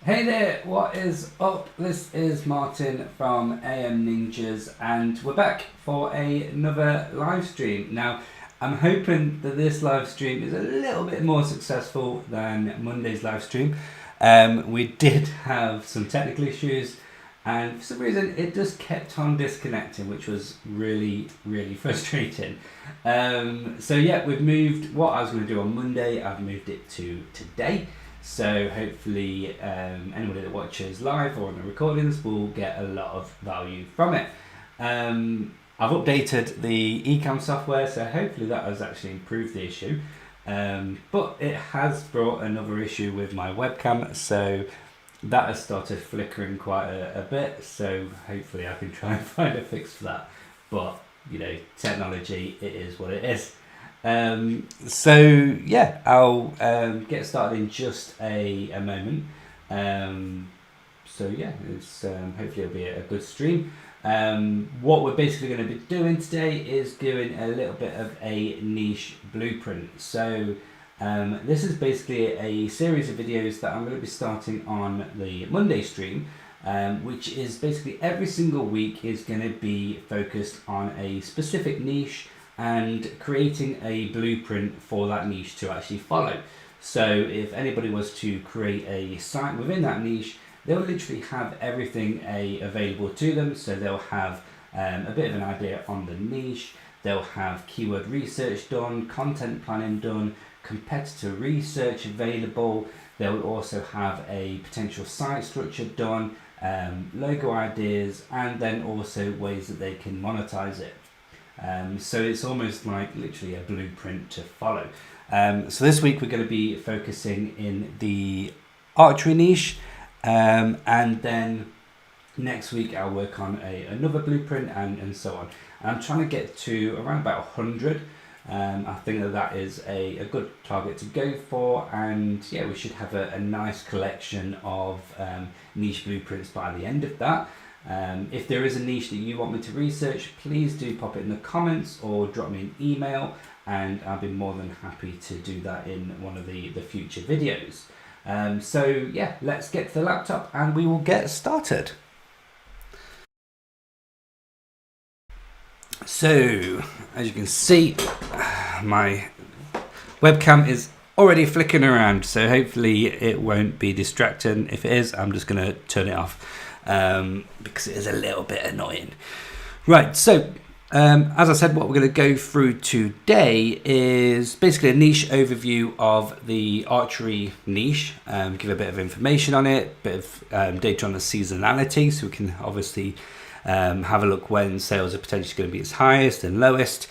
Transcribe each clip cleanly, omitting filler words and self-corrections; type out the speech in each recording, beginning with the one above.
Hey there, what is up? This is Martin from AM Ninjas and we're back for another live stream. Now, I'm hoping that this live stream is a little bit more successful than Monday's live stream. We did have some technical issues and for some reason it just kept on disconnecting, which was really frustrating. So yeah, we've moved what I was going to do on Monday, I've moved it to today. So hopefully anybody that watches live or on the recordings will get a lot of value from it. I've updated the Ecamm software, so hopefully that has actually improved the issue. But it has brought another issue with my webcam, so that has started flickering quite a bit. So hopefully I can try and find a fix for that. But you know, technology, it is what it is. So yeah, I'll get started in just a moment. So yeah, it's hopefully it'll be a good stream. What we're basically going to be doing today is doing a little bit of a niche blueprint. So this is basically a series of videos that I'm going to be starting on the Monday stream, which is basically every single week is going to be focused on a specific niche and creating a blueprint for that niche to actually follow. So if anybody was to create a site within that niche, they'll literally have everything available to them. So they'll have a bit of an idea on the niche, they'll have keyword research done, content planning done, competitor research available, they'll also have a potential site structure done, logo ideas, and then also ways that they can monetize it. So it's almost like literally a blueprint to follow. So this week we're going to be focusing in the archery niche, and then next week I'll work on another blueprint and so on. And I'm trying to get to around about 100. I think that is a good target to go for, and yeah, we should have a nice collection of niche blueprints by the end of that. If there is a niche that you want me to research, please do pop it in the comments or drop me an email, and I'll be more than happy to do that in one of the future videos. So yeah, let's get to the laptop and we will get started. So as you can see, my webcam is already flicking around, so hopefully it won't be distracting. If it is, I'm just going to turn it off. Because it is a little bit annoying. Right, so as I said, what we're going to go through today is basically a niche overview of the archery niche, give a bit of information on it, bit of data on the seasonality, so we can obviously have a look when sales are potentially going to be its highest and lowest.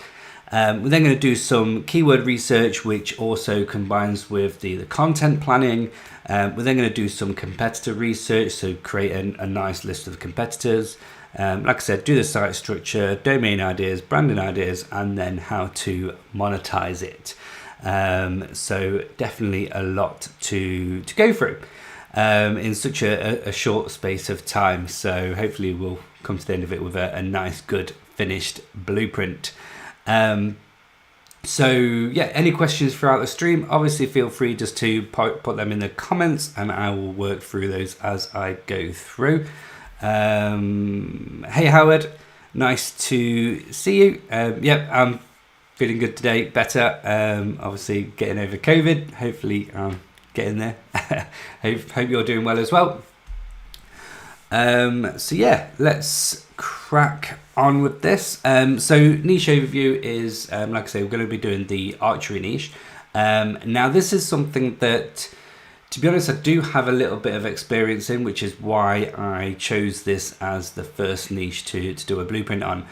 We're then going to do some keyword research, which also combines with the content planning. We're then going to do some competitor research, so create a nice list of competitors. Like I said, do the site structure, domain ideas, branding ideas, and then how to monetize it. So definitely a lot to go through in such a short space of time. So hopefully we'll come to the end of it with a nice, good, finished blueprint. So yeah, any questions throughout the stream, obviously feel free just to put them in the comments and I will work through those as I go through. Hey Howard, nice to see you. Yep, I'm feeling good today, better. Obviously getting over COVID, hopefully getting there. hope you're doing well as well. So yeah, let's crack on with this. So niche overview is, like I say, we're going to be doing the archery niche. Now this is something that, to be honest, I do have a little bit of experience in, which is why I chose this as the first niche to do a blueprint on.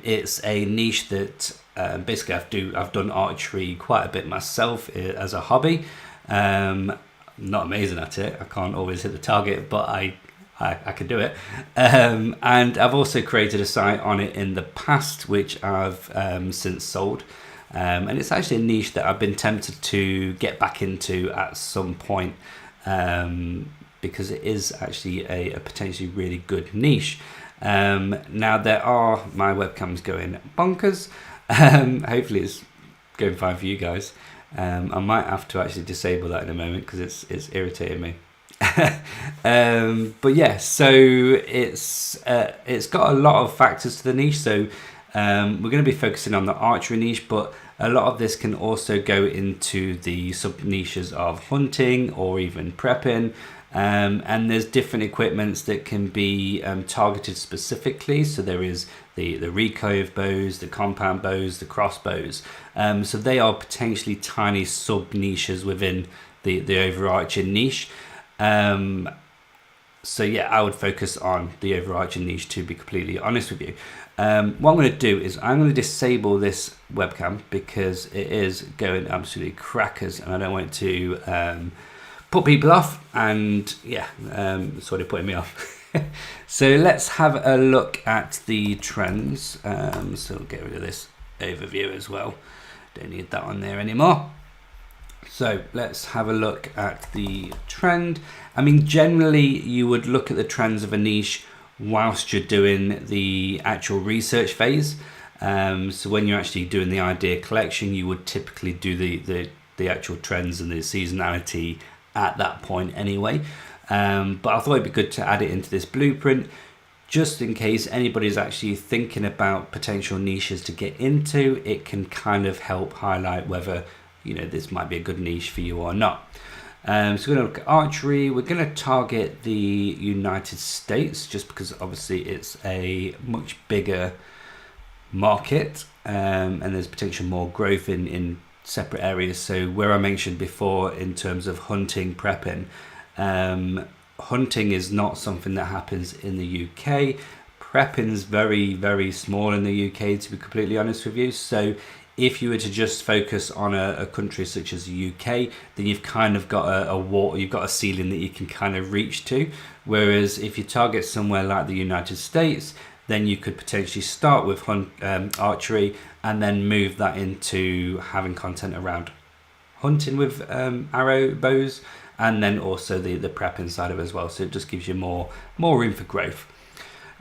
It's a niche that basically I've done archery quite a bit myself as a hobby. Not amazing at it. I can't always hit the target, but I can do it. And I've also created a site on it in the past, which I've since sold. And it's actually a niche that I've been tempted to get back into at some point, because it is actually a potentially really good niche. Now my webcam's going bonkers. Hopefully it's going fine for you guys. I might have to actually disable that in a moment because it's irritating me. But yeah, so it's got a lot of factors to the niche. So we're going to be focusing on the archery niche, but a lot of this can also go into the sub niches of hunting or even prepping. And there's different equipments that can be targeted specifically. So there is the recurve bows, the compound bows, the crossbows. So they are potentially tiny sub niches within the overarching niche. So yeah, I would focus on the overarching niche, to be completely honest with you. What I'm going to do is I'm going to disable this webcam because it is going absolutely crackers and I don't want it to put people off, and yeah, sort of putting me off. So let's have a look at the trends. So we'll get rid of this overview as well. Don't need that on there anymore. So let's have a look at the trend. I mean, generally you would look at the trends of a niche whilst you're doing the actual research phase. So when you're actually doing the idea collection, you would typically do the actual trends and the seasonality at that point anyway. But I thought it'd be good to add it into this blueprint just in case anybody's actually thinking about potential niches to get into. It can kind of help highlight whether this might be a good niche for you or not. So we're going to look at archery. We're going to target the United States just because obviously it's a much bigger market, and there's potential more growth in separate areas. So where I mentioned before in terms of hunting, prepping, hunting is not something that happens in the UK. Prepping is very, very small in the UK, to be completely honest with you. So if you were to just focus on a country such as the UK, then you've kind of got a wall, you've got a ceiling that you can kind of reach to. Whereas if you target somewhere like the United States, then you could potentially start with archery and then move that into having content around hunting with arrow bows, and then also the prepping side of it as well. So it just gives you more room for growth.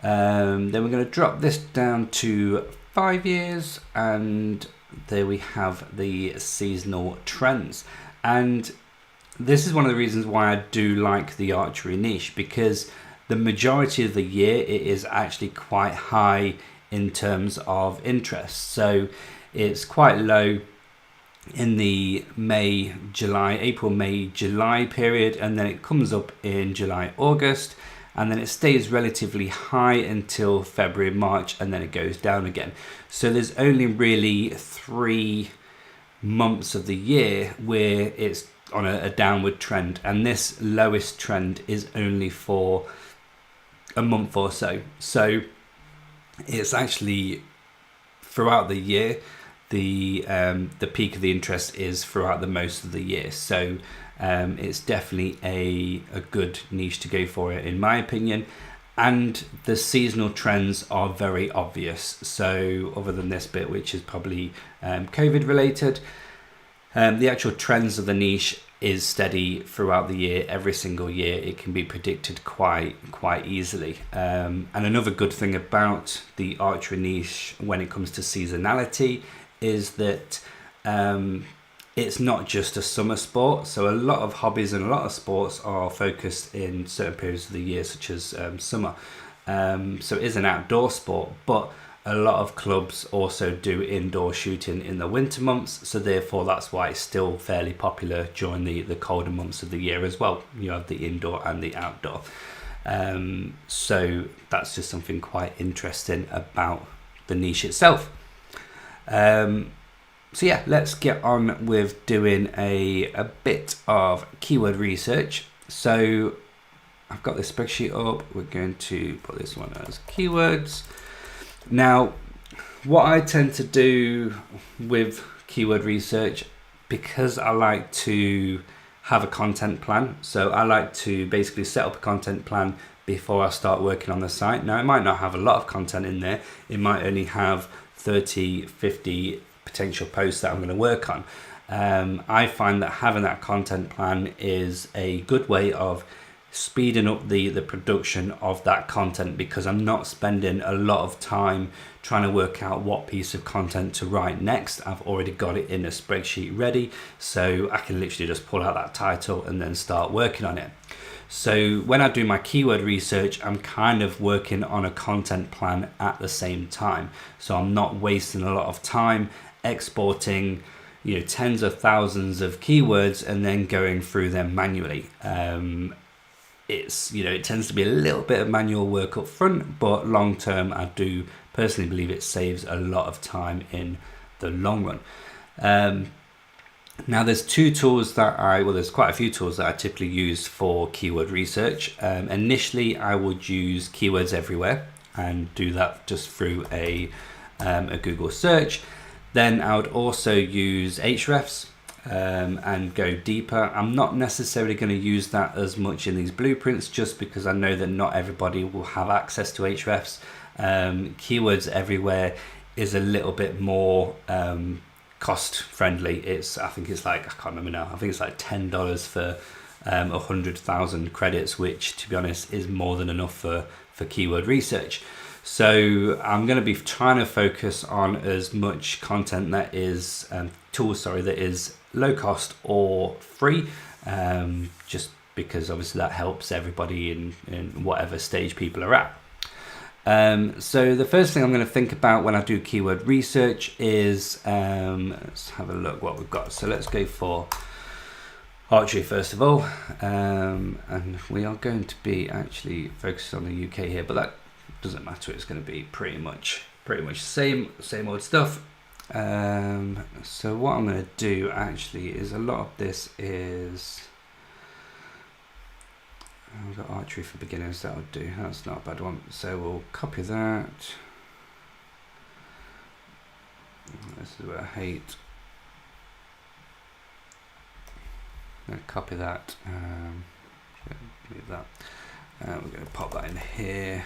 Then we're going to drop this down to 5 years, and there we have the seasonal trends. And this is one of the reasons why I do like the archery niche, because the majority of the year it is actually quite high in terms of interest. So it's quite low in the April, May, July period, and then it comes up in July, August, and then it stays relatively high until February, March, and then it goes down again. So there's only really 3 months of the year where it's on a downward trend, and this lowest trend is only for a month or so. So it's actually throughout the year, the peak of the interest is throughout the most of the year. So it's definitely a good niche to go for, in my opinion. And the seasonal trends are very obvious. So other than this bit, which is probably COVID related, the actual trends of the niche is steady throughout the year. Every single year it can be predicted quite easily. And another good thing about the archery niche when it comes to seasonality is that it's not just a summer sport. So a lot of hobbies and a lot of sports are focused in certain periods of the year, such as summer. So it is an outdoor sport, but a lot of clubs also do indoor shooting in the winter months. So therefore that's why it's still fairly popular during the colder months of the year as well. You have the indoor and the outdoor. So that's just something quite interesting about the niche itself. So yeah, let's get on with doing a bit of keyword research. So I've got this spreadsheet up. We're going to put this one as keywords. Now, what I tend to do with keyword research, because I like to have a content plan. So I like to basically set up a content plan before I start working on the site. Now, it might not have a lot of content in there. It might only have 30, 50 potential posts that I'm going to work on. I find that having that content plan is a good way of speeding up the production of that content, because I'm not spending a lot of time trying to work out what piece of content to write next. I've already got it in a spreadsheet ready, so I can literally just pull out that title and then start working on it. So when I do my keyword research, I'm kind of working on a content plan at the same time, so I'm not wasting a lot of time exporting tens of thousands of keywords and then going through them manually. It tends to be a little bit of manual work up front, but long term I do personally believe it saves a lot of time in the long run. Now there's there's quite a few tools that I typically use for keyword research. Initially I would use Keywords Everywhere and do that just through a Google search. Then I would also use Ahrefs and go deeper. I'm not necessarily going to use that as much in these blueprints, just because I know that not everybody will have access to Ahrefs. Keywords Everywhere is a little bit more cost friendly. I think it's like, I can't remember now, I think it's like $10 for 100,000 credits, which to be honest is more than enough for keyword research. So I'm going to be trying to focus on as much content that is that is low cost or free, just because obviously that helps everybody in whatever stage people are at. So the first thing I'm going to think about when I do keyword research is, let's have a look what we've got. So let's go for Archery first of all, and we are going to be actually focused on the UK here, but that doesn't matter. It's going to be pretty much same old stuff. So what I'm going to do actually is, a lot of this is, I've got Archery for beginners, that'll do. That's not a bad one. So we'll copy that. This is what I hate. I'm going to copy that. Leave that. We're going to pop that in here.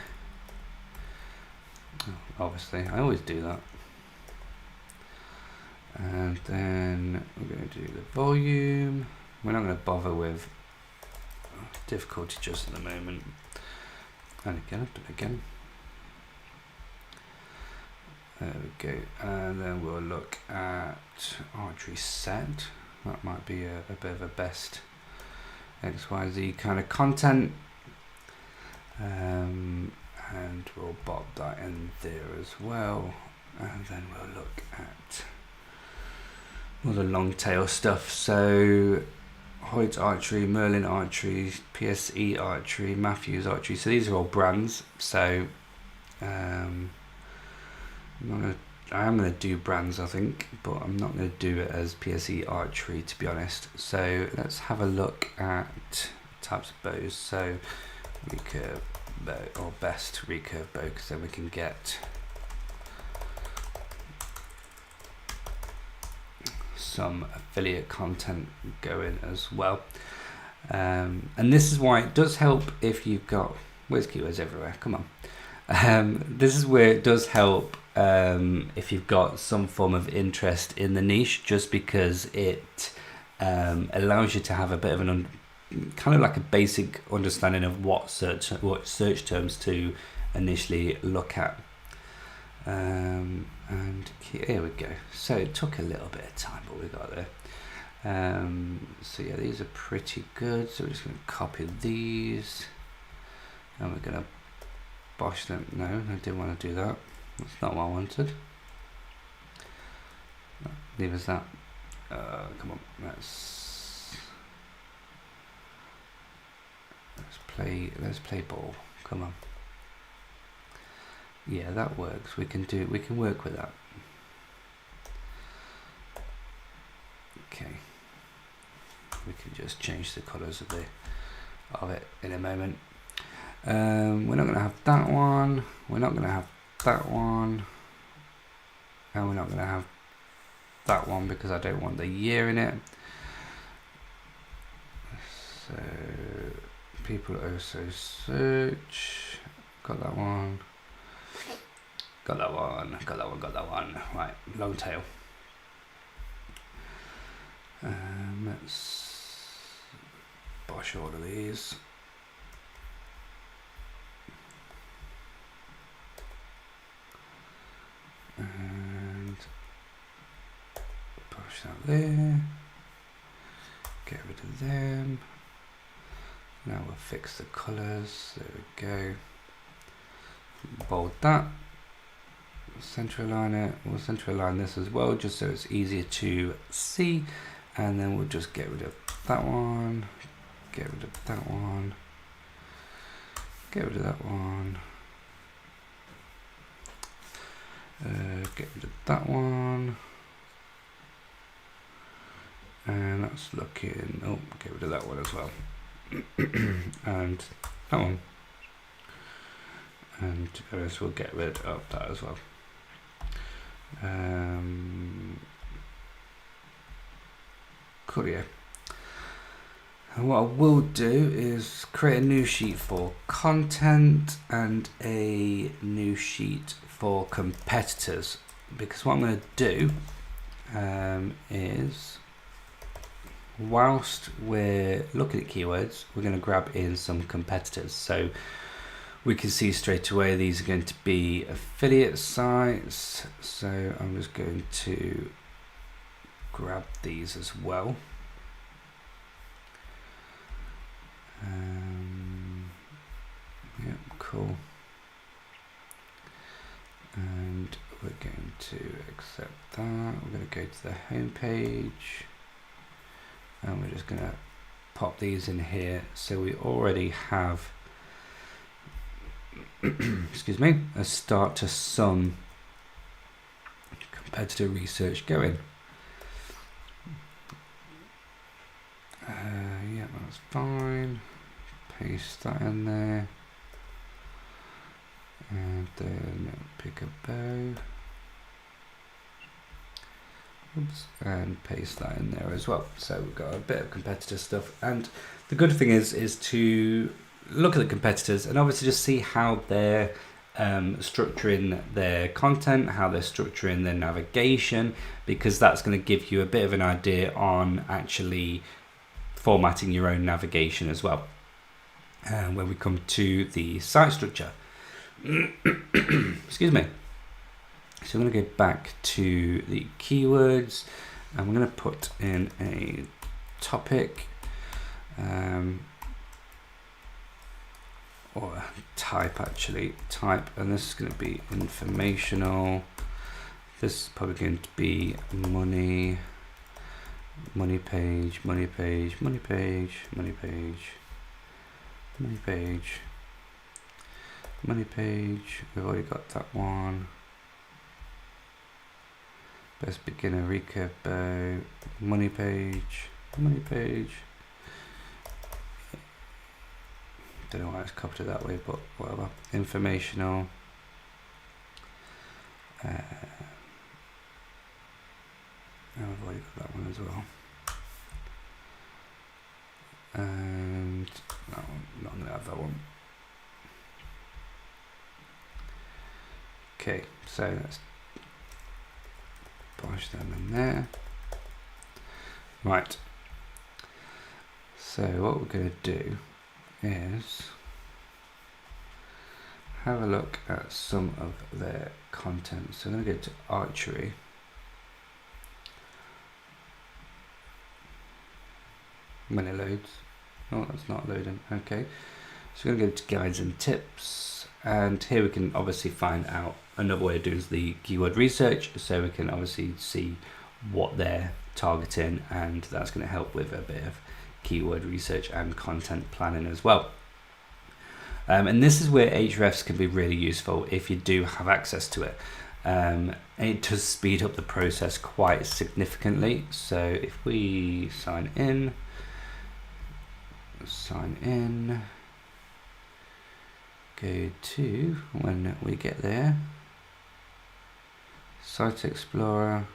Obviously, I always do that. And then we're going to do the volume. We're not going to bother with difficulty just at the moment. And again, I've done it again. There we go. And then we'll look at Archery set. That might be a bit of a best XYZ kind of content. And we'll bob that in there as well. And then we'll look at all the long tail stuff. So Hoyt Archery, Merlin Archery, PSE Archery, Matthews Archery. So these are all brands. So I am going to do brands, I think, but I'm not going to do it as PSE Archery, to be honest. So let's have a look at types of bows. So recurve bow, or best recurve bow, because then we can get some affiliate content going as well. And this is why it does help if you've got, where's Keywords Everywhere? Come on. This is where it does help if you've got some form of interest in the niche, just because it allows you to have a bit of an kind of like a basic understanding of what search terms to initially look at. And here we go. So it took a little bit of time, but we got there. So yeah, these are pretty good. So we're just going to copy these, and we're going to bosh them. No, I didn't want to do that. That's not what I wanted. Leave us that. Come on, let's play ball. Come on. Yeah, that works. We can work with that. Okay. We can just change the colours of it in a moment. We're not going to have that one. We're not going to have that one. And we're not going to have that one because I don't want the year in it. So people also search. Got that one. Got that one. Got that one. Got that one. Right, long tail. Let's bosh all of these. push that there. Get rid of them. Now we'll fix the colours. There we go. Bold that. Center align it. We'll center align this as well, just so it's easier to see. And then we'll just get rid of that one. Get rid of that one. Get rid of that one. Get rid of that one. And that's looking, oh, get rid of that one as well. And that one. And to be honest, we'll get rid of that as well. Cool, yeah. And what I will do is create a new sheet for content and a new sheet for competitors, because what I'm going to do is, whilst we're looking at keywords, we're going to grab in some competitors. So we can see straight away these are going to be affiliate sites. So I'm just going to grab these as well. Yep, cool. And we're going to accept that. We're going to go to the home page, and we're just going to pop these in here. So we already have excuse me, a start to some competitor research going. Yeah, that's fine. Paste that in there, and then pick a bow. Oops, and paste that in there as well. So we've got a bit of competitor stuff, and the good thing is to look at the competitors and obviously just see how they're structuring their content, how they're structuring their navigation, because that's going to give you a bit of an idea on actually formatting your own navigation as well. And when we come to the site structure, excuse me. So I'm going to go back to the keywords, and we're going to put in a topic, or type actually, and this is going to be informational. This is probably going to be money page, money page, money page, money page, money page, money page. We've already got that one. Best beginner recap bow, money page, money page. Don't know why it's copied it that way, but whatever. Informational. And I've already got that one as well. And that one, not going to have that one. Okay, so let's push them in there. Right. So what we're going to do is have a look at some of their content. So I'm going to go to Archery. When it loads. Oh, that's not loading. Okay. So we're going to go to guides and tips, and here we can obviously find out another way of doing the keyword research, so we can obviously see what they're targeting, and that's going to help with a bit of keyword research and content planning as well. And this is where hrefs can be really useful if you do have access to it. And it does speed up the process quite significantly. So if we sign in, go to, when we get there, Site Explorer,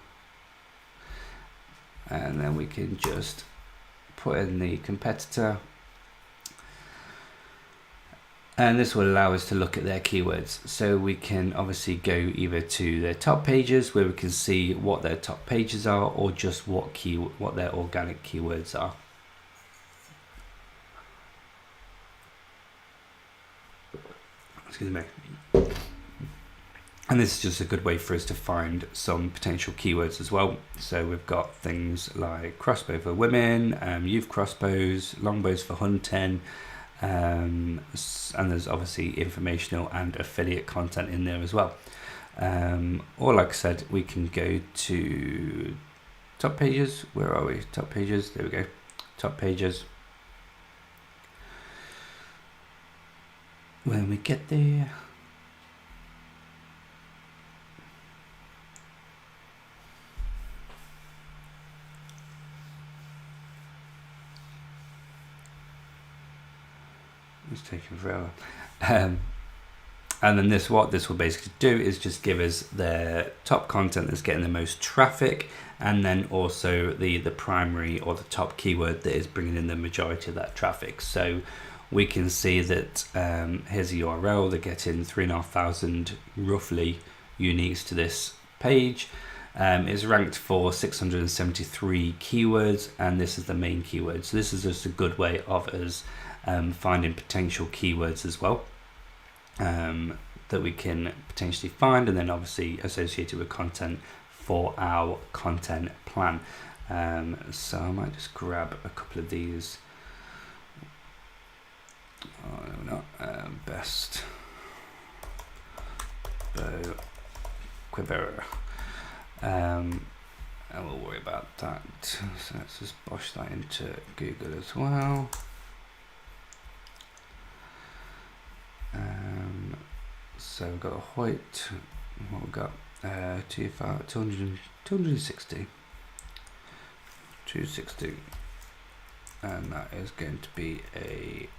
and then we can just put in the competitor, and this will allow us to look at their keywords. So we can obviously go either to their top pages, where we can see what their top pages are, or just what their organic keywords are. Excuse me. And this is just a good way for us to find some potential keywords as well. So we've got things like crossbow for women, youth crossbows, longbows for hunting, and there's obviously informational and affiliate content in there as well. Or like I said, we can go to top pages. Where are we? Top pages. There we go. Top pages. When we get there. It's taking forever. And then what this will basically do is just give us the top content that's getting the most traffic, and then also the primary or the top keyword that is bringing in the majority of that traffic. So we can see that here's a URL, they're getting 3,500 roughly uniques to this page. It's ranked for 673 keywords, and this is the main keyword. So this is just a good way of us finding potential keywords as well, that we can potentially find, and then obviously associated with content for our content plan. So I might just grab a couple of these. Best bow quiver, and we'll worry about that. So let's just bosh that into Google as well. So we've got a Hoyt, what we've got, 260, and that is going to be a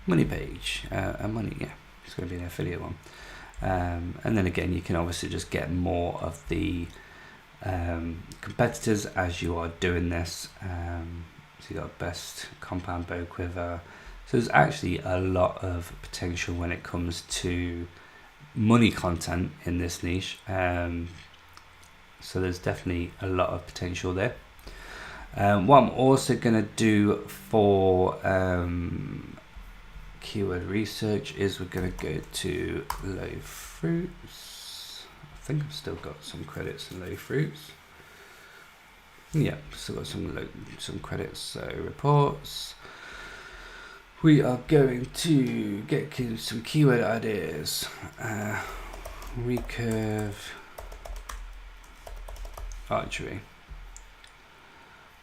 money page, it's going to be an affiliate one. And then again, you can obviously just get more of the competitors as you are doing this. So you got best compound bow quiver. So there's actually a lot of potential when it comes to money content in this niche. So there's definitely a lot of potential there. What I'm also going to do for keyword research is we're going to go to low fruits. I think I've still got some credits in low fruits. Yeah, still got some credits. So reports. We are going to get some keyword ideas. Recurve archery.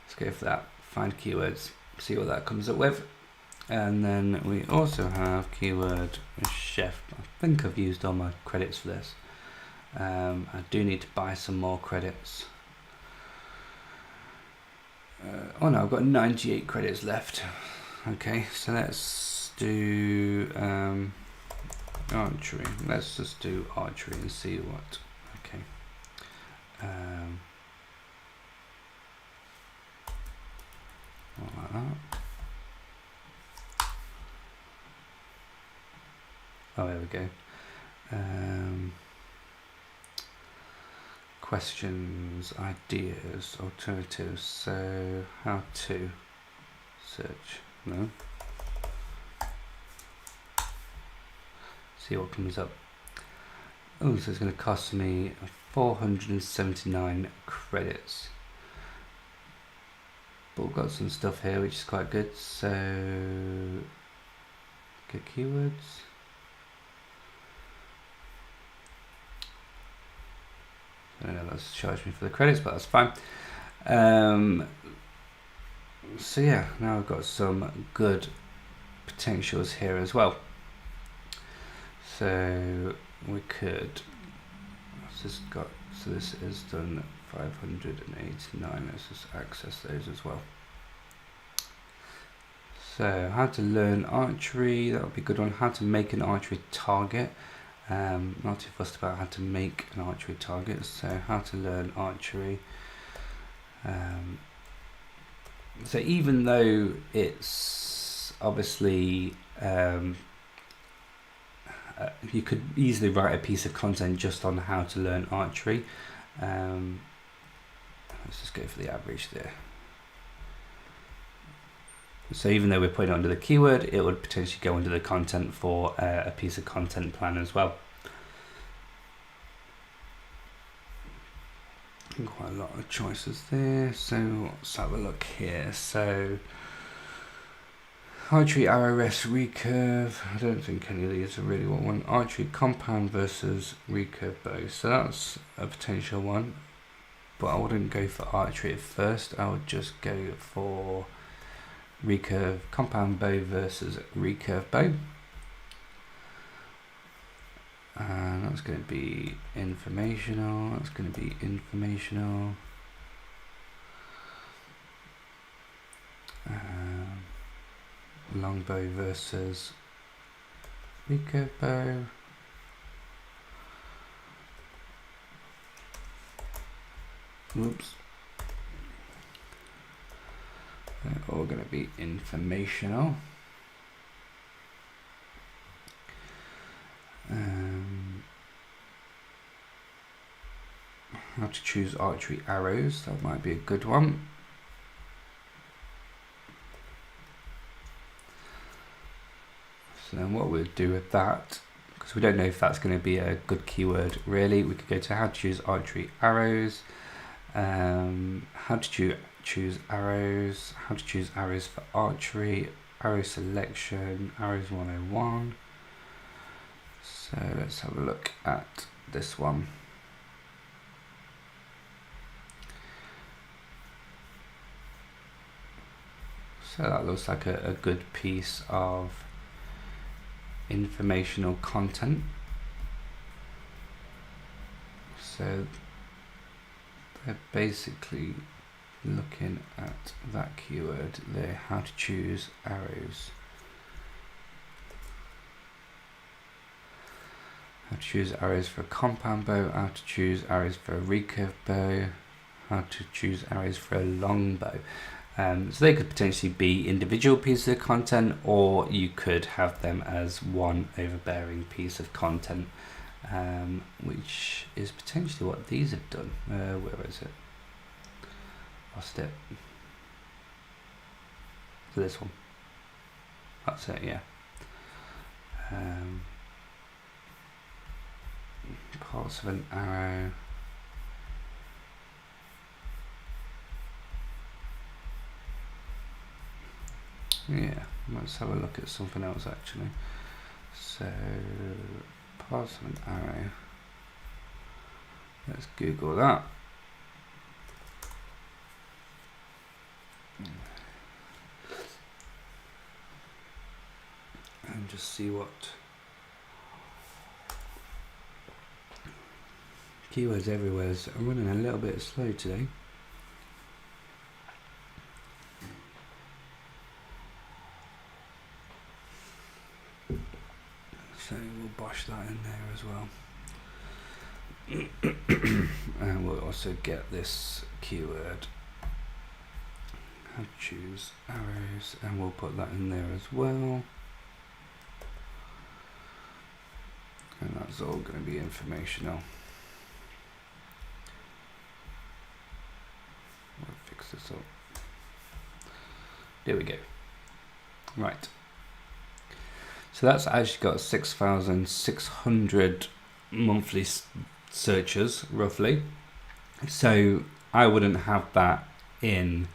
Let's go for that. Find keywords. See what that comes up with. And then we also have keyword chef. I think I've used all my credits for this. I do need to buy some more credits. Oh no, I've got 98 credits left. Okay, so let's do archery. Let's just do archery and see what. Okay. Like that. Oh, there we go. Questions, ideas, alternatives. So, how to search. No. See what comes up. Oh, so it's going to cost me 479 credits. But we've got some stuff here which is quite good. So, get keywords. I don't know, that's charged me for the credits, but that's fine. So yeah, now I've got some good potentials here as well. So we could, this is done 589. Let's just access those as well. So how to learn archery, that would be a good one. How to make an archery target. Not too fussed about how to make an archery target. So how to learn archery. So even though it's obviously you could easily write a piece of content just on how to learn archery. Let's just go for the average there. So even though we're putting it under the keyword, it would potentially go under the content for a piece of content plan as well. Quite a lot of choices there. So let's have a look here. So archery, arrow, rest, recurve. I don't think any of these are really what one. Archery, compound versus recurve bow. So that's a potential one. But I wouldn't go for archery at first. I would just go for recurve, compound bow versus recurve bow. And that's going to be informational. That's going to be informational. Longbow versus recurve bow. Oops. They're all going to be informational. How to choose archery arrows, that might be a good one. So then what we'll do with that, because we don't know if that's going to be a good keyword really, we could go to how to choose archery arrows, how to choose arrows, how to choose arrows for archery, arrow selection, arrows 101. So let's have a look at this one. So that looks like a good piece of informational content. So they're basically looking at that keyword there, how to choose arrows. How to choose arrows for a compound bow, how to choose arrows for a recurve bow, how to choose arrows for a long bow. So they could potentially be individual pieces of content, or you could have them as one overbearing piece of content, which is potentially what these have done. Where is it? Lost it. So this one. That's it, yeah. Parts of an arrow. Yeah, let's have a look at something else actually. So, parts of an arrow. Let's Google that. And just see what keywords everywhere. I'm running a little bit slow today. So we'll bosh that in there as well. And we'll also get this keyword, how to choose arrows, and we'll put that in there as well. And that's all going to be informational. I'll fix this up. There we go. Right. So that's actually got 6,600 monthly searches, roughly. So I wouldn't have that in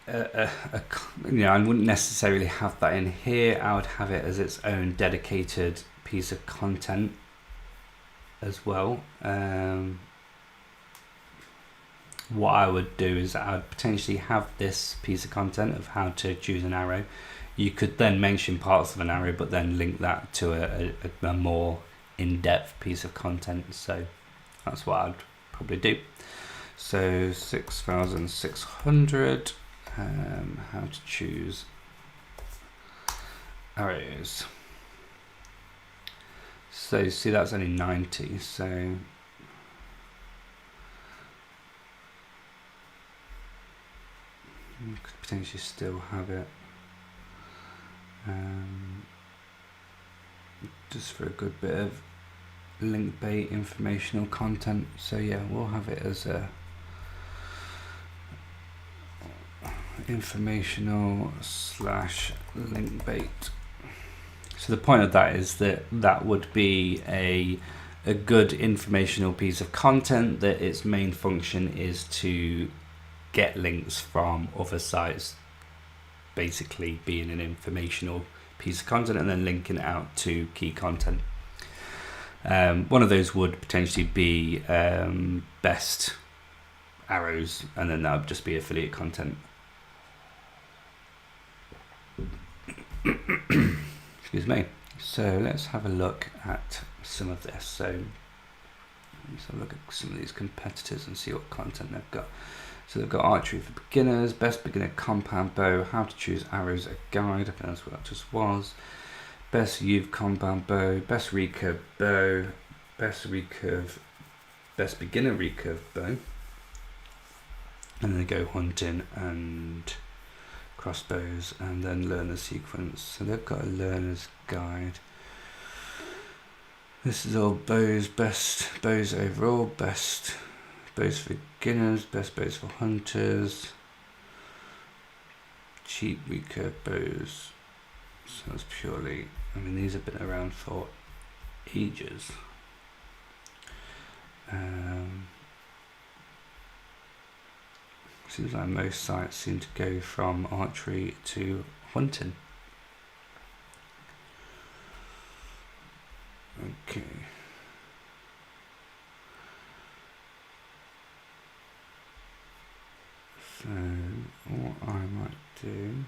I wouldn't necessarily have that in here. I would have it as its own dedicated piece of content as well. What I would do is I would potentially have this piece of content of how to choose an arrow. You could then mention parts of an arrow, but then link that to a more in-depth piece of content. So that's what I'd probably do. So 6,600. How to choose arrows. So see, that's only 90. So you could potentially still have it. Just for a good bit of link bait informational content. So yeah, we'll have it as a informational / link bait. So the point of that is that would be a good informational piece of content that its main function is to get links from other sites, basically being an informational piece of content and then linking it out to key content. One of those would potentially be best arrows, and then that would just be affiliate content. Excuse me. So let's have a look at some of this. So let's have a look at some of these competitors and see what content they've got. So they've got Archery for Beginners, Best Beginner Compound Bow, How to Choose Arrows, a Guide, I think that's what that just was. Best Youth Compound Bow, Best Recurve Bow, Best Beginner Recurve Bow. And then they go hunting and crossbows, and then learner sequence. So they've got a learner's guide. This is all bows, best bows overall, best bows for beginners, best bows for hunters, cheap recurve bows. So that's purely, I mean, these have been around for ages. Seems like most sites seem to go from archery to hunting. Okay. So what I might do,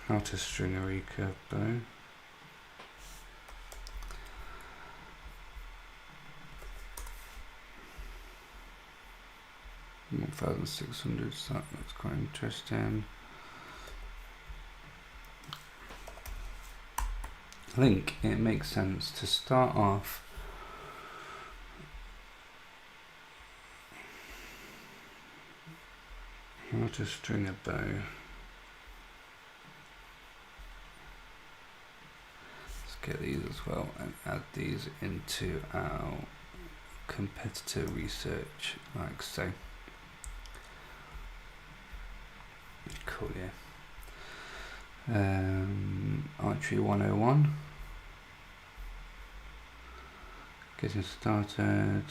how to string a recurve bow. $1,600, so that's quite interesting. I think it makes sense to start off how to string a bow. Get these as well and add these into our competitor research, like so. Cool, yeah. Archery 101. Getting started.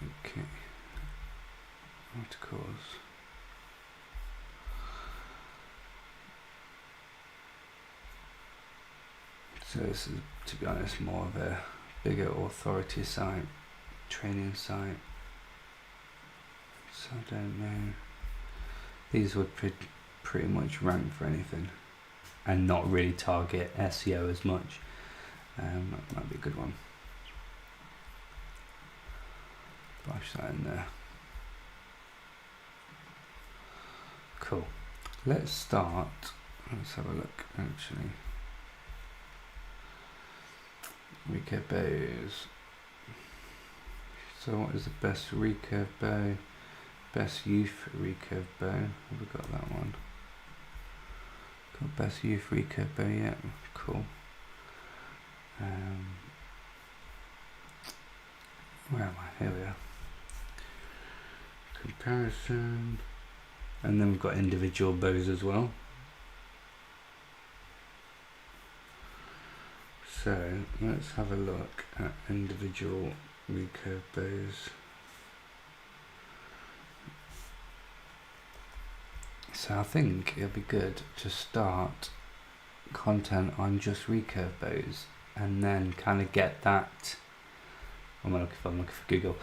Okay. Articles. So this is, to be honest, more of a bigger authority site, training site. So I don't know. These would pretty much rank for anything and not really target SEO as much. That might be a good one. Bash that in there. Cool. Let's start. Let's have a look actually. Recurve bows. So what is the best recurve bow? Best youth recurve bow. Have we got that one? Got best youth recurve bow, yeah, cool. Where am I? Here we are. Comparison. And then we've got individual bows as well. So let's have a look at individual recurve bows. So I think it'll be good to start content on just recurve bows and then kind of get that. I'm looking for Google.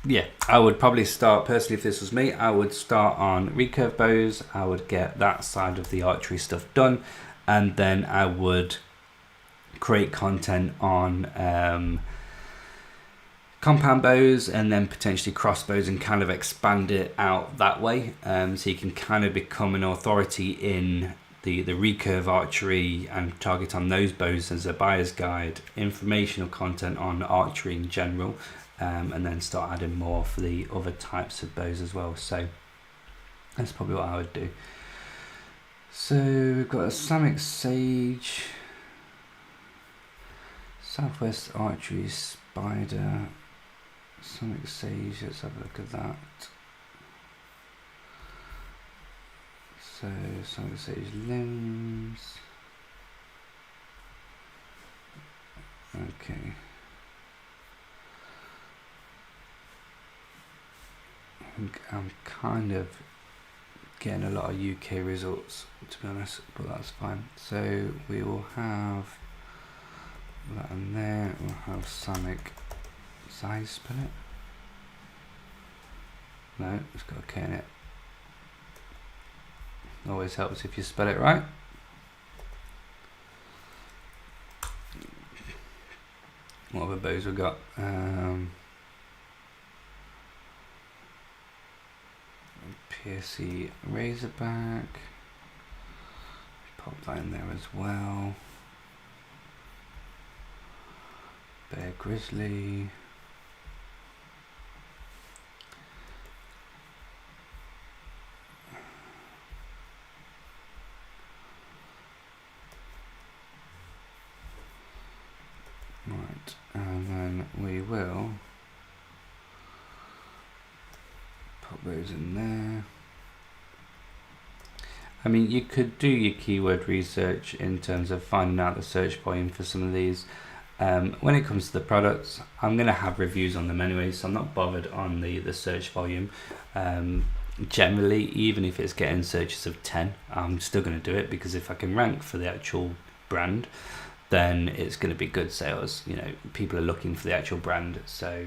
Yeah, I would probably start, personally, if this was me, I would start on recurve bows. I would get that side of the archery stuff done, and then I would create content on compound bows and then potentially crossbows and kind of expand it out that way, so you can kind of become an authority in the recurve archery and target on those bows as a buyer's guide, informational content on archery in general, and then start adding more for the other types of bows as well. So That's probably what I would do. So we've got a Samick Sage, Southwest Archery Spider, Samick Sage, let's have a look at that. So Samick Sage limbs. Okay. I think I'm kind of getting a lot of UK results, to be honest, but that's fine. So we will have that in there. We'll have Samick. How you spell it? No, it's got a K in it. Always helps if you spell it right. What other bows we got? PSC Razorback. Pop that in there as well. Bear Grizzly. Right, and then we will pop those in there. I mean, you could do your keyword research in terms of finding out the search volume for some of these. When it comes to the products, I'm going to have reviews on them anyway, so I'm not bothered on the search volume. Generally, even if it's getting searches of 10, I'm still going to do it, because if I can rank for the actual brand, then it's going to be good sales. You know, people are looking for the actual brand, so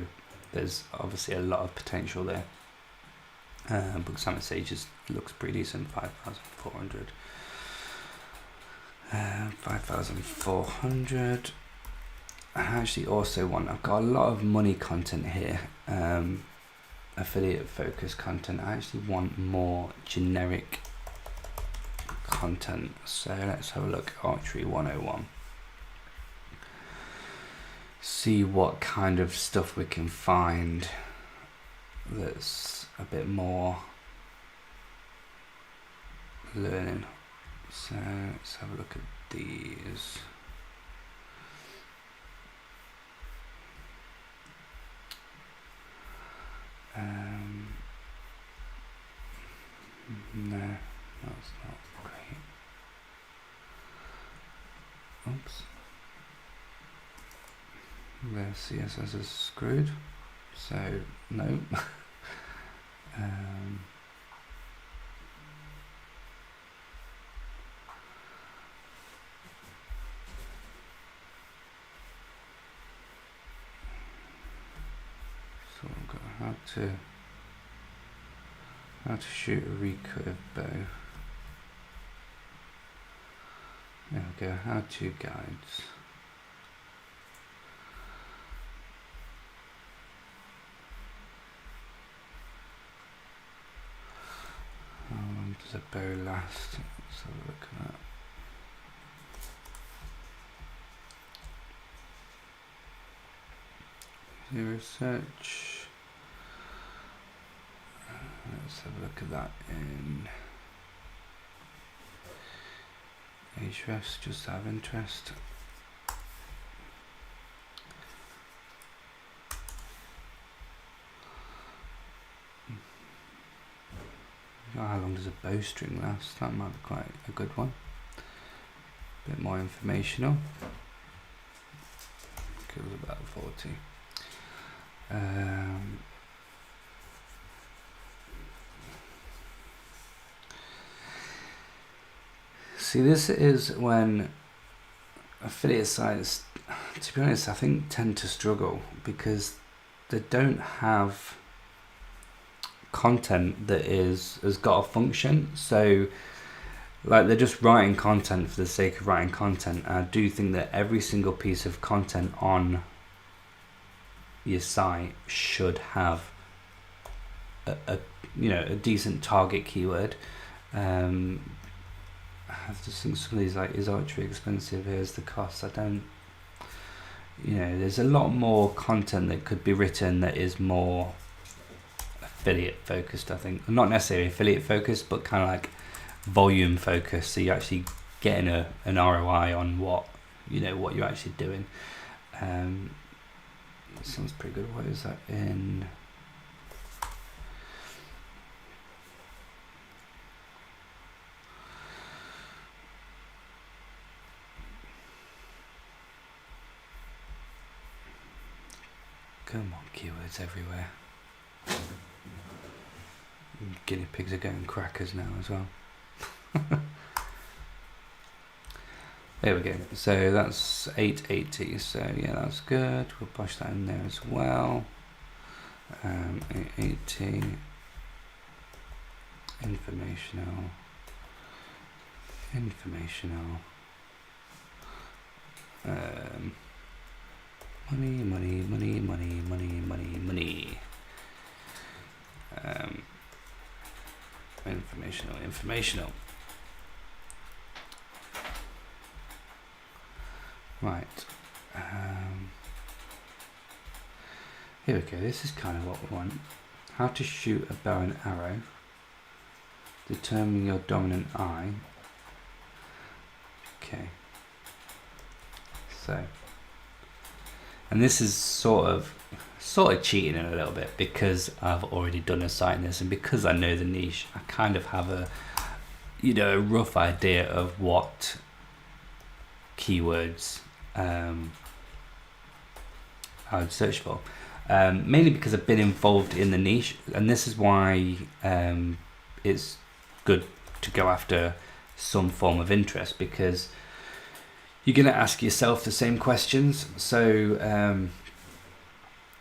there's obviously a lot of potential there. But Samick Sage looks pretty decent, 5,400. 5,400. I actually also want, I've got a lot of money content here, affiliate focus content. I actually want more generic content. So let's have a look at Archery 101. See what kind of stuff we can find that's a bit more learning. So let's have a look at these. No, that's not great. Oops. Their CSS is screwed, so no. So I've got how to shoot a recurve bow. There we go, how to guides. How long does a bow last? Let's have a look at that. Zero search. Let's have a look at that in Ahrefs, just out of interest. How long does a bowstring last? That might be quite a good one. A bit more informational. Kills about 40. See, this is when affiliate sites, to be honest, I think tend to struggle because they don't have content that has got a function. So like, they're just writing content for the sake of writing content. And I do think that every single piece of content on your site should have a decent target keyword. I just think some of these, like, is archery expensive? Here's the cost. I don't, there's a lot more content that could be written that is more affiliate focused, I think. Not necessarily affiliate focused, but kind of like volume focused. So you're actually getting an ROI on what you're actually doing. Sounds pretty good. What is that in? Come on, keywords everywhere. Guinea pigs are getting crackers now as well. There we go. So that's 880. So yeah, that's good. We'll push that in there as well. 880. Informational. Money. Informational. Right. Here we go. This is kind of what we want. How to shoot a bow and arrow. Determine your dominant eye. Okay. So. And this is sort of cheating in a little bit because I've already done a site in this, and because I know the niche, I kind of have a rough idea of what keywords I would search for. Mainly because I've been involved in the niche, and this is why it's good to go after some form of interest, because you're going to ask yourself the same questions. So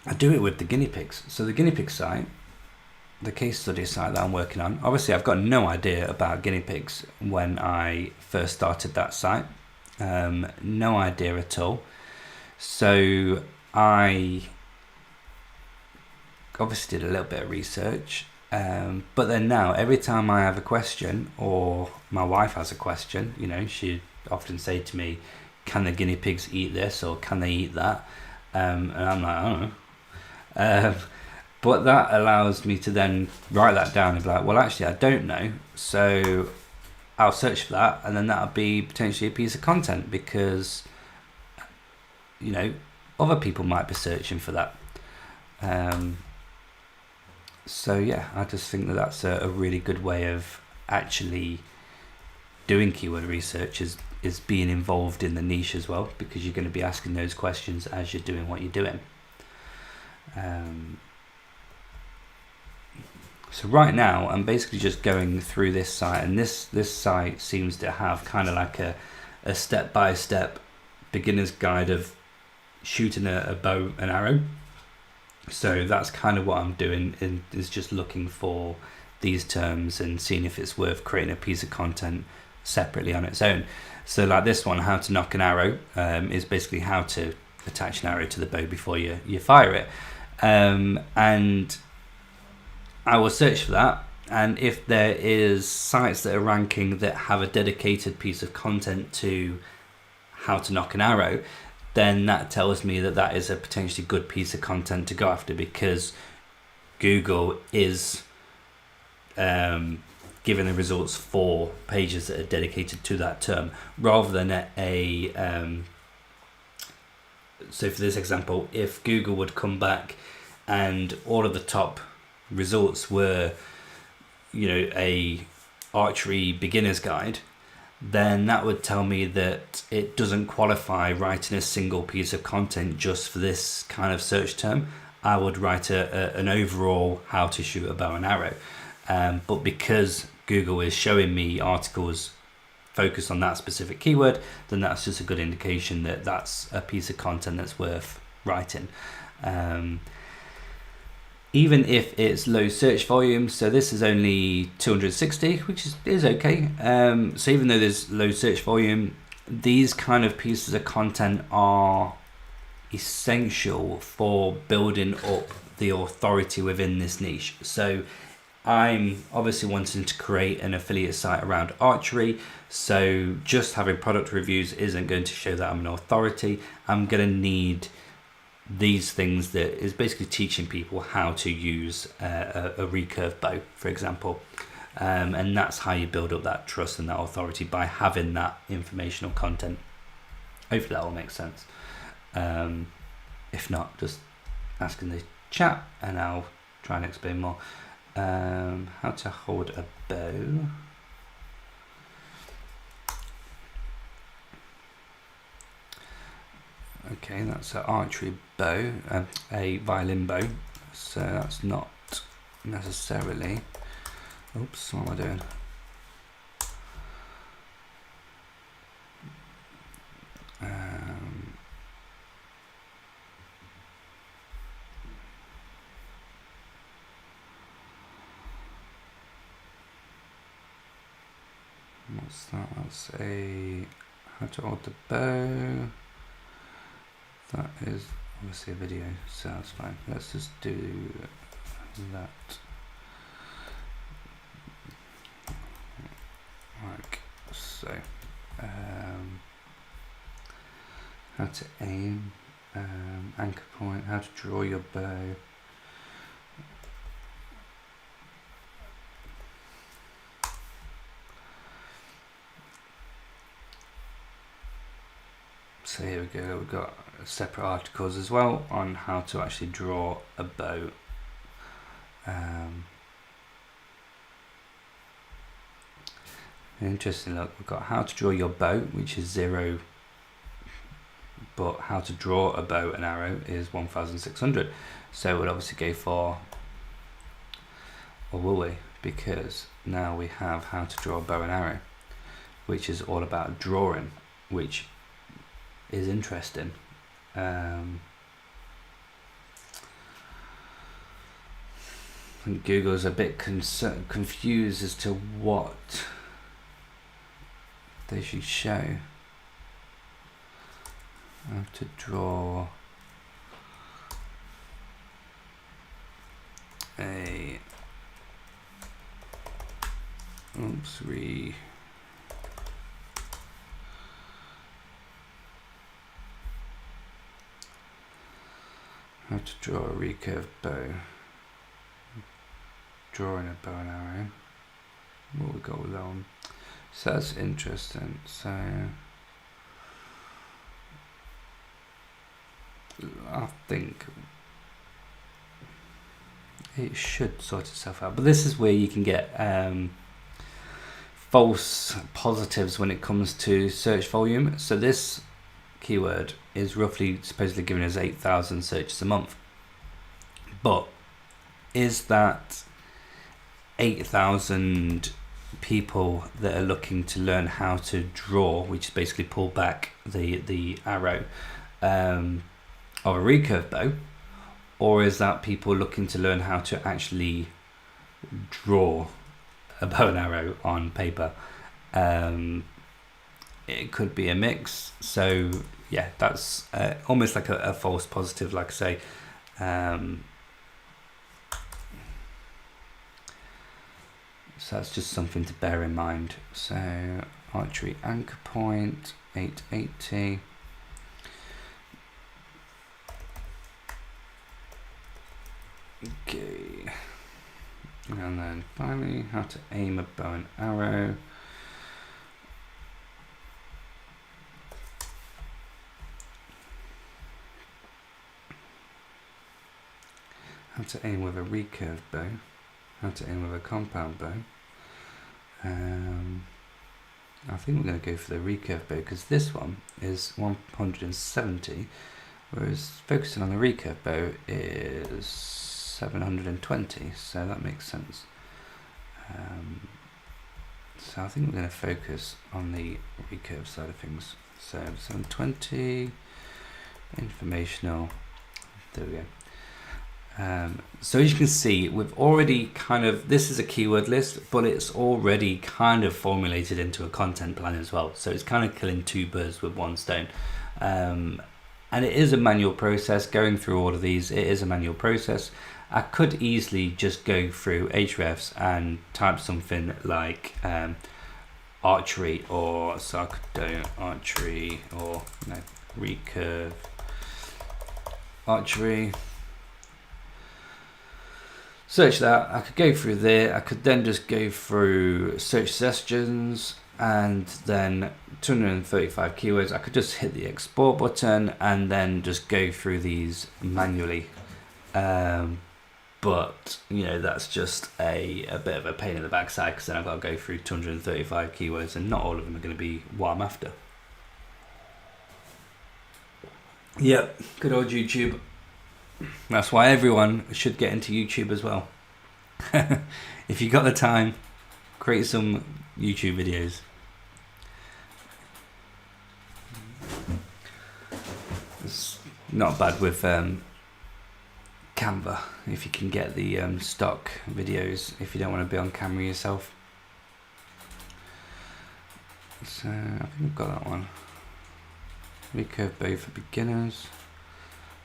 I do it with the guinea pigs. So the guinea pig site, the case study site that I'm working on, obviously I've got no idea about guinea pigs when I first started that site. No idea at all. So I obviously did a little bit of research, but then now every time I have a question, or my wife has a question, she'd often say to me, can the guinea pigs eat this, or can they eat that? And I'm like, I don't know. But that allows me to then write that down and be like, well, actually I don't know, so I'll search for that, and then that'll be potentially a piece of content, because other people might be searching for that. So yeah, I just think that that's a really good way of actually doing keyword research, is being involved in the niche as well, because you're going to be asking those questions as you're doing what you're doing. So right now I'm basically just going through this site, and this site seems to have kind of like a step-by-step beginner's guide of shooting a bow and arrow. So that's kind of what I'm doing, is just looking for these terms and seeing if it's worth creating a piece of content separately on its own. So like this one, how to nock an arrow, is basically how to attach an arrow to the bow before you fire it. And I will search for that, and if there is sites that are ranking that have a dedicated piece of content to how to nock an arrow, then that tells me that that is a potentially good piece of content to go after, because Google is giving the results for pages that are dedicated to that term, rather than so for this example, if Google would come back and all of the top results were a archery beginner's guide, then that would tell me that it doesn't qualify writing a single piece of content just for this kind of search term. I would write an overall how to shoot a bow and arrow, but because Google is showing me articles focused on that specific keyword, then that's just a good indication that that's a piece of content that's worth writing. Even if it's low search volume, so this is only 260, which is okay. So even though there's low search volume, these kind of pieces of content are essential for building up the authority within this niche. So I'm obviously wanting to create an affiliate site around archery, so just having product reviews isn't going to show that I'm an authority. I'm going to need these things that is basically teaching people how to use a recurve bow, for example. And that's how you build up that trust and that authority, by having that informational content. Hopefully that all makes sense. If not, just ask in the chat and I'll try and explain more. How to hold a bow. Okay, that's an archery bow, a violin bow, so that's not necessarily, oops, what am I doing? What's that? That's a how to hold the bow. That is obviously a video, so that's fine. Let's just do that. Like so. How to aim, anchor point, how to draw your bow. So here we go, we've got separate articles as well on how to actually draw a bow. Interesting, look, we've got how to draw your bow, which is 0, but how to draw a bow and arrow is 1,600. So we'll obviously go for, or will we? Because now we have how to draw a bow and arrow, which is all about drawing, which is interesting. I think Google's a bit confused as to what they should show. I have to draw a how to draw a recurve bow. Drawing a bow and arrow. What we got with that one? So that's interesting. So I think it should sort itself out. But this is where you can get false positives when it comes to search volume. So this keyword is roughly supposedly giving us 8,000 searches a month. But is that 8,000 people that are looking to learn how to draw, which is basically pull back the arrow of a recurve bow, or is that people looking to learn how to actually draw a bow and arrow on paper? It could be a mix. So yeah, that's almost like a false positive, like I say. So that's just something to bear in mind. So archery anchor point 880. Okay. And then finally, how to aim a bow and arrow. How to aim with a recurve bow. How to aim with a compound bow. I think we're going to go for the recurve bow because this one is 170, whereas focusing on the recurve bow is 720, so that makes sense. So I think we're going to focus on the recurve side of things. So 720, informational, there we go. So as you can see, we've already kind of, this is a keyword list, but it's already kind of formulated into a content plan as well. So it's kind of killing two birds with one stone. And it is a manual process going through all of these. It is a manual process. I could easily just go through Ahrefs and type something like archery, or so I could do archery, or no, recurve archery. Search that. I could go through there. I could then just go through search suggestions and then 235 keywords. I could just hit the export button and then just go through these manually. But you know, that's just a bit of a pain in the backside, because then I've got to go through 235 keywords and not all of them are going to be what I'm after. Yep, good old YouTube. That's why everyone should get into YouTube as well. If you got the time, create some YouTube videos. It's not bad with Canva if you can get the stock videos if you don't want to be on camera yourself. So I think I've got that one. Recurve bow for beginners.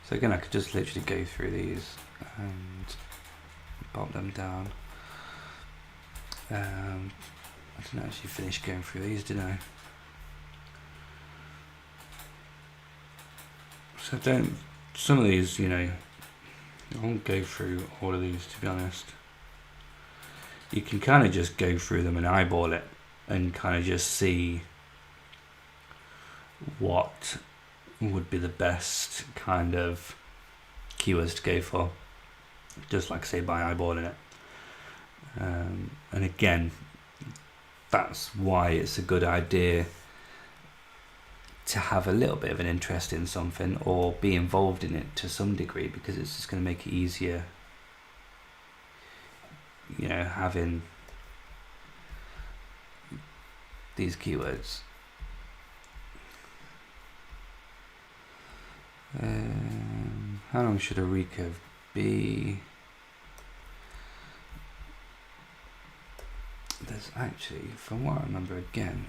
So again, I could just literally go through these and pop them down. I didn't actually finish going through these, did I? So some of these, you know, I won't go through all of these, to be honest. You can kind of just go through them and eyeball it and kind of just see what would be the best kind of keywords to go for, just like I say, by eyeballing it. And again, that's why it's a good idea to have a little bit of an interest in something or be involved in it to some degree, because it's just going to make it easier, you know, having these keywords. How long should a recurve be? There's actually, from what I remember again,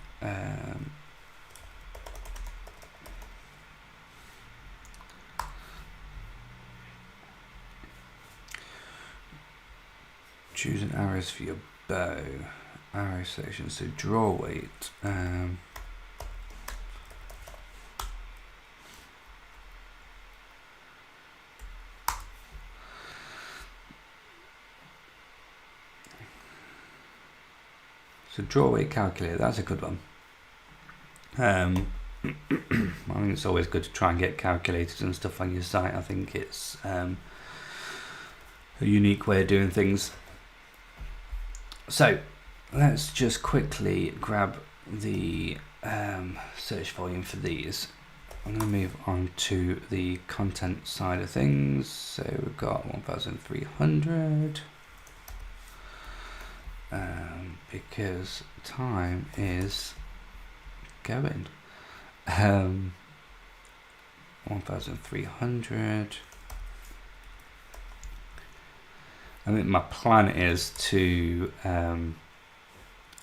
choosing arrows for your bow, arrow selection, so draw weight. So draw weight calculator, that's a good one. I think it's always good to try and get calculators and stuff on your site. I think it's a unique way of doing things. So let's just quickly grab the search volume for these. I'm going to move on to the content side of things. So we've got 1,300. Because time is going. 1,300. I think my plan is to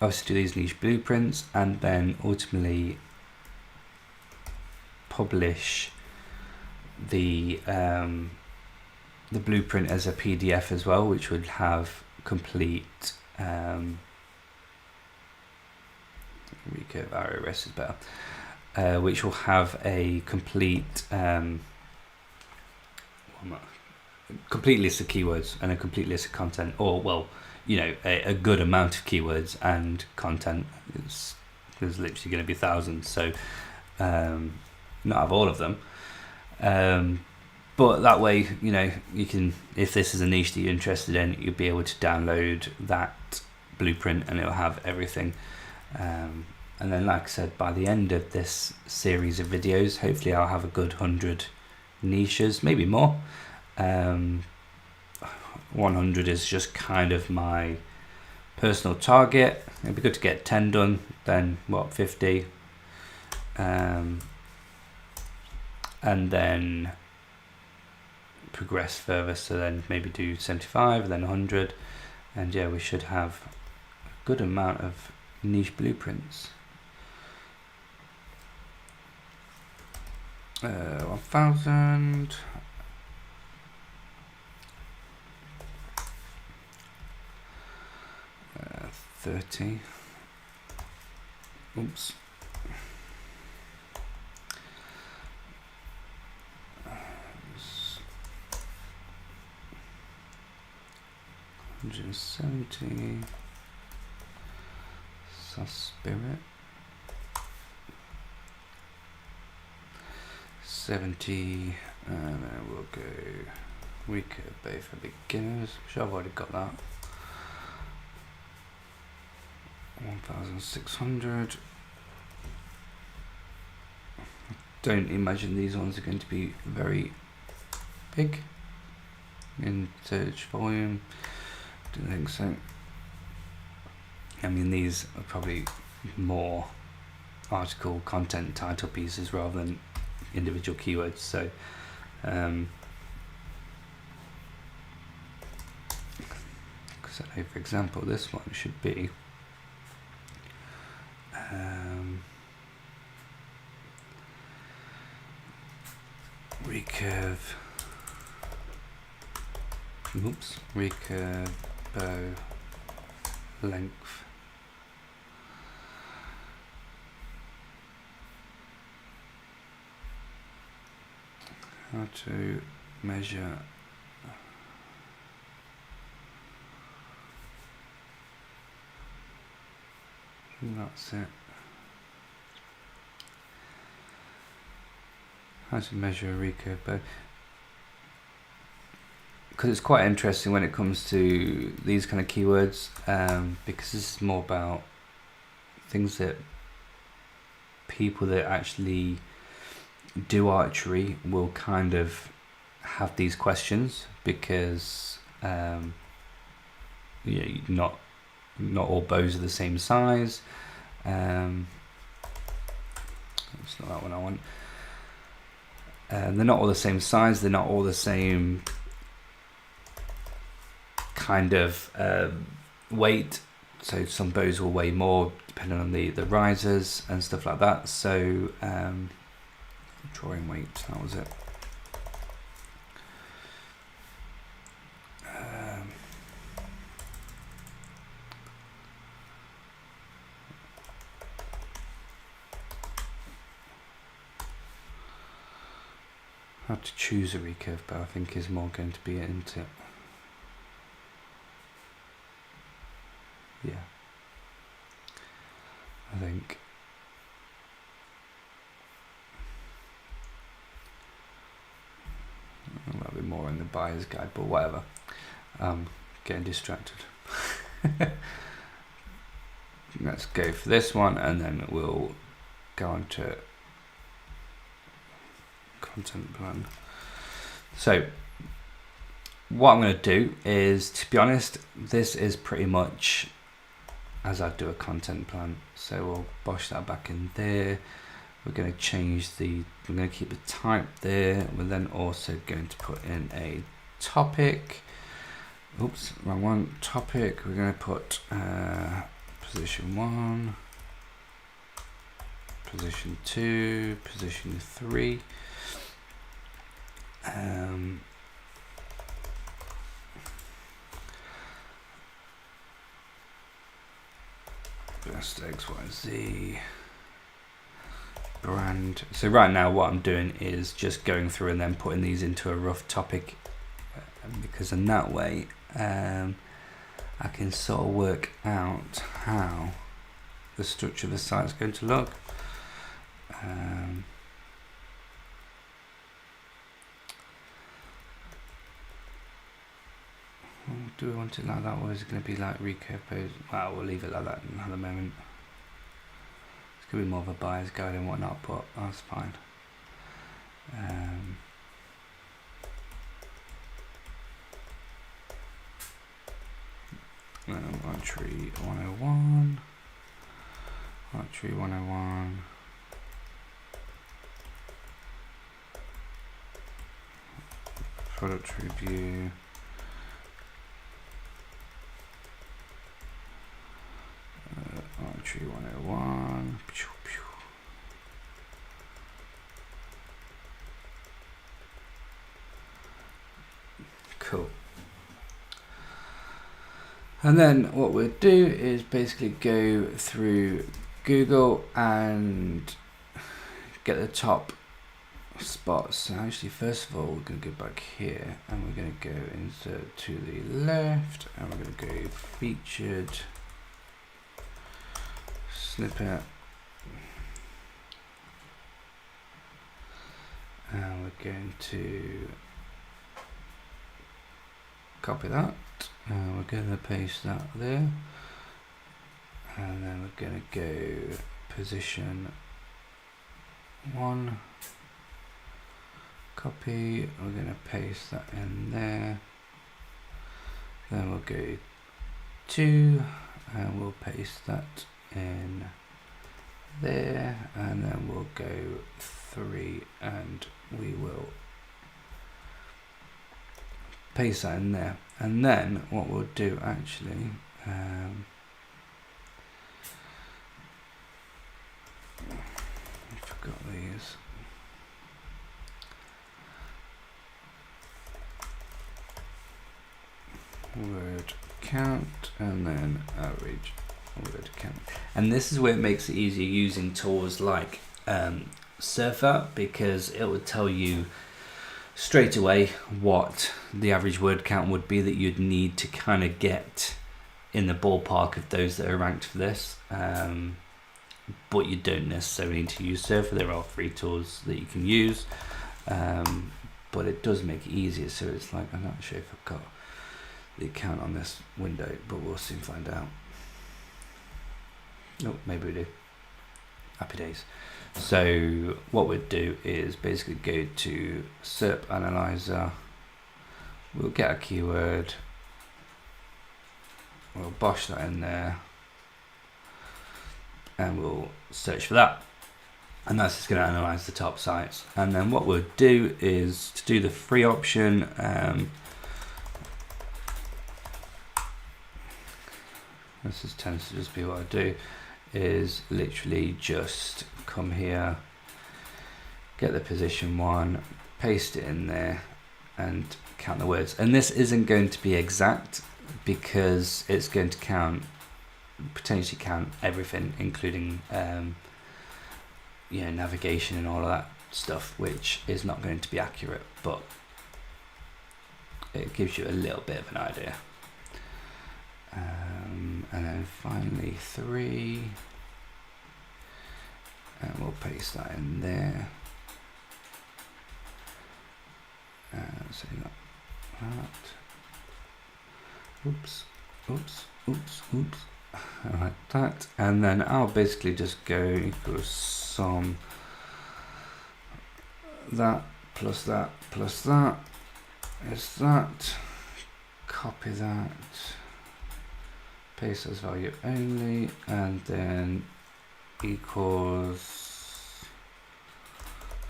obviously do these niche blueprints and then ultimately publish the blueprint as a PDF as well, which would have complete recurve arrow rest is better, which will have a complete complete list of keywords and a complete list of content, or well, you know, a good amount of keywords and content. There's literally going to be thousands, so not have all of them, but that way, you know, you can, if this is a niche that you're interested in, you'll be able to download that blueprint and it'll have everything. And then, like I said, by the end of this series of videos, hopefully I'll have a good 100 niches, maybe more. 100 is just kind of my personal target. It'd be good to get 10 done, then what, 50, and then progress further, so then maybe do 75 and then 100, and yeah, we should have a good amount of niche blueprints. 1,000. 30. Oops. 170. Spirit. 70, and then we'll go recurve bow for beginners, which I've already got that. 1600. Don't imagine these ones are going to be very big in search volume. Don't think so. I mean, these are probably more article content title pieces rather than individual keywords. So for example, this one should be recurve bow length. How to measure that's it. How to measure a recurve bow, because it's quite interesting when it comes to these kind of keywords, because this is more about things that people that actually do archery will kind of have these questions, because not all bows are the same size. It's not that one I want. They're not all the same size, they're not all the same kind of weight. So some bows will weigh more depending on the risers and stuff like that. So drawing weight, that was it. How to choose a recurve bow, I think, is more going to be it, isn't it? Yeah, I think. That'll be more in the buyer's guide, but whatever. Getting distracted. Let's go for this one, and then we'll go on to content plan. So what I'm going to do is, to be honest, this is pretty much as I do a content plan. So we'll bosh that back in there. We're going to change we're going to keep the type there. We're then also going to put in a topic. Oops, wrong one. Topic. We're going to put position 1, position 2, position 3. Best XYZ brand. So right now what I'm doing is just going through and then putting these into a rough topic, because in that way I can sort of work out how the structure of the site is going to look. Do we want it like that, or is it going to be like recurve bows? Well, we'll leave it like that at the moment. It's going to be more of a buyer's guide and whatnot, but that's fine. Archery 101. Archery 101. Product review. Archery 101. Pew, pew. Cool. And then what we'll do is basically go through Google and get the top spots. So actually, first of all, we're going to go back here and we're going to go insert to the left, and we're going to go featured snippet, and we're going to copy that, and we're going to paste that there, and then we're going to go position 1, copy, we're going to paste that in there, then we'll go 2 and we'll paste that in there, and then we'll go 3 and we will paste that in there. And then what we'll do actually, I forgot these. Word count and then average word count. And this is where it makes it easier using tools like Surfer, because it will tell you straight away what the average word count would be that you'd need to kind of get in the ballpark of those that are ranked for this. But you don't necessarily need to use Surfer. There are free tools that you can use, but it does make it easier. So it's like, I'm not sure if I've got the account on this window, but we'll soon find out. Oh, maybe we do. Happy days. So what we'd do is basically go to SERP Analyzer, we'll get a keyword, we'll bosh that in there, and we'll search for that, and that's just going to analyze the top sites. And then what we'll do is, to do the free option, this is tends to just be what I do, is literally just come here, get the position 1, paste it in there, and count the words. And this isn't going to be exact because it's going to potentially count everything, including navigation and all of that stuff, which is not going to be accurate, but it gives you a little bit of an idea. And then finally 3, and we'll paste that in there. So you got that. Oops. Like that, and then I'll basically just go equals sum that plus that plus that is that. Copy that. Paste as value only, and then equals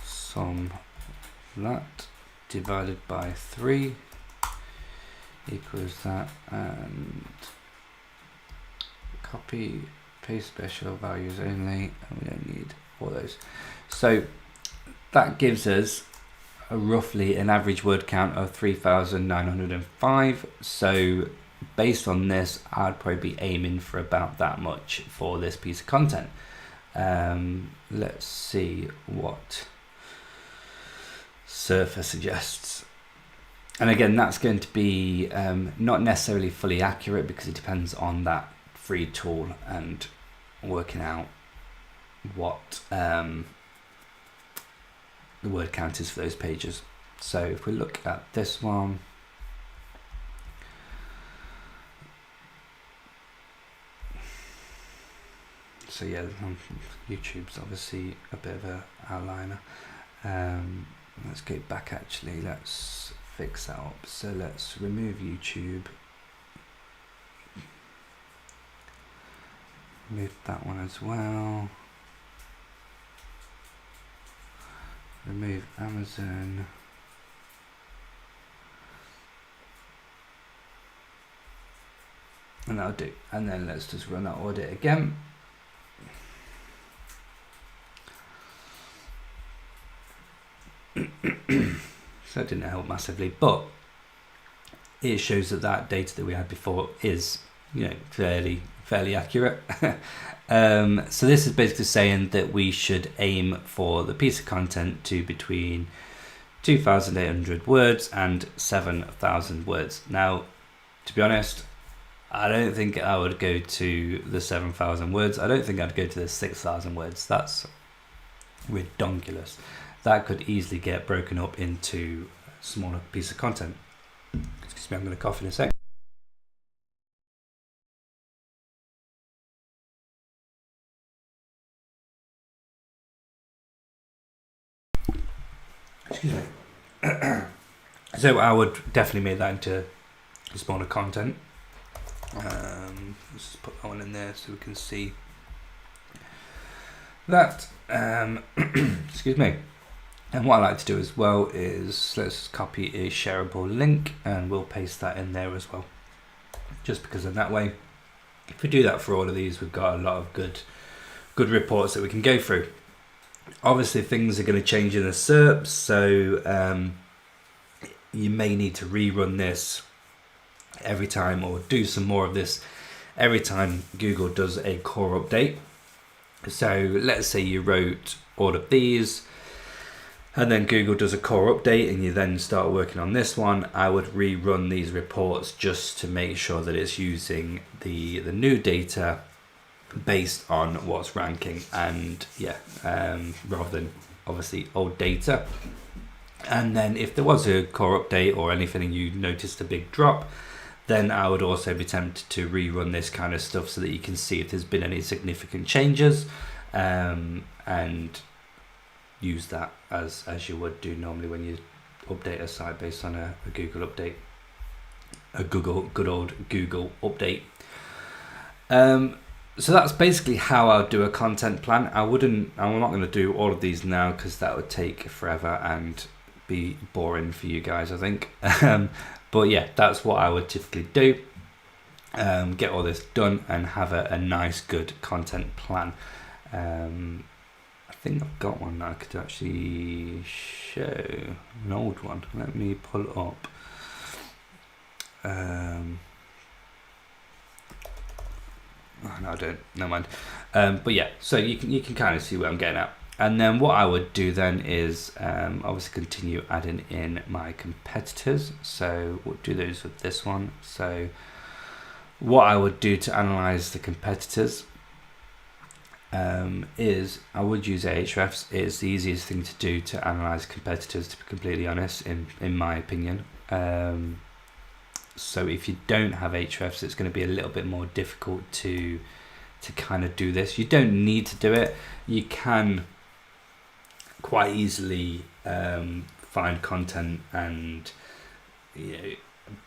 sum that divided by 3 equals that, and copy, paste special values only, and we don't need all those. So that gives us roughly an average word count of 3,905. So based on this, I'd probably be aiming for about that much for this piece of content. Let's see what Surfer suggests. And again, that's going to be not necessarily fully accurate because it depends on that free tool and working out what the word count is for those pages. So if we look at this one, so yeah, YouTube's obviously a bit of a outliner. Let's go back actually, let's fix that up. So let's remove YouTube, remove that one as well, remove Amazon, and that'll do. And then let's just run that audit again. So that didn't help massively, but it shows that that data that we had before is, fairly fairly accurate. So this is basically saying that we should aim for the piece of content to between 2,800 words and 7,000 words. Now, to be honest, I don't think I would go to the 7,000 words. I don't think I'd go to the 6,000 words. That's redonkulous. That could easily get broken up into a smaller piece of content. Excuse me, I'm going to cough in a sec. Excuse me. So I would definitely make that into smaller content. Let's just put that one in there so we can see that. Excuse me. And what I like to do as well is let's copy a shareable link and we'll paste that in there as well. Just because in that way, if we do that for all of these, we've got a lot of good reports that we can go through. Obviously things are going to change in the SERPs, so you may need to rerun this every time or do some more of this every time Google does a core update. So let's say you wrote all of these and then Google does a core update and you then start working on this one. I would rerun these reports just to make sure that it's using the new data based on what's ranking, and rather than obviously old data. And then if there was a core update or anything and you noticed a big drop, then I would also be tempted to rerun this kind of stuff so that you can see if there's been any significant changes, and use that as you would do normally when you update a site based on a Google update, a good old Google update. So that's basically how I'll do a content plan. I'm not going to do all of these now because that would take forever and be boring for you guys, I think. But yeah, that's what I would typically do. Get all this done and have a nice, good content plan. I think I've got one that I could actually show, an old one. Let me pull it up. Oh, no, I don't. Never mind. But yeah, so you can kind of see where I'm getting at. And then what I would do then is obviously continue adding in my competitors. So we'll do those with this one. So what I would do to analyze the competitors is I would use Ahrefs. It's the easiest thing to do to analyze competitors, to be completely honest, in my opinion. So if you don't have Ahrefs, it's going to be a little bit more difficult to kind of do this. You don't need to do it. You can quite easily find content and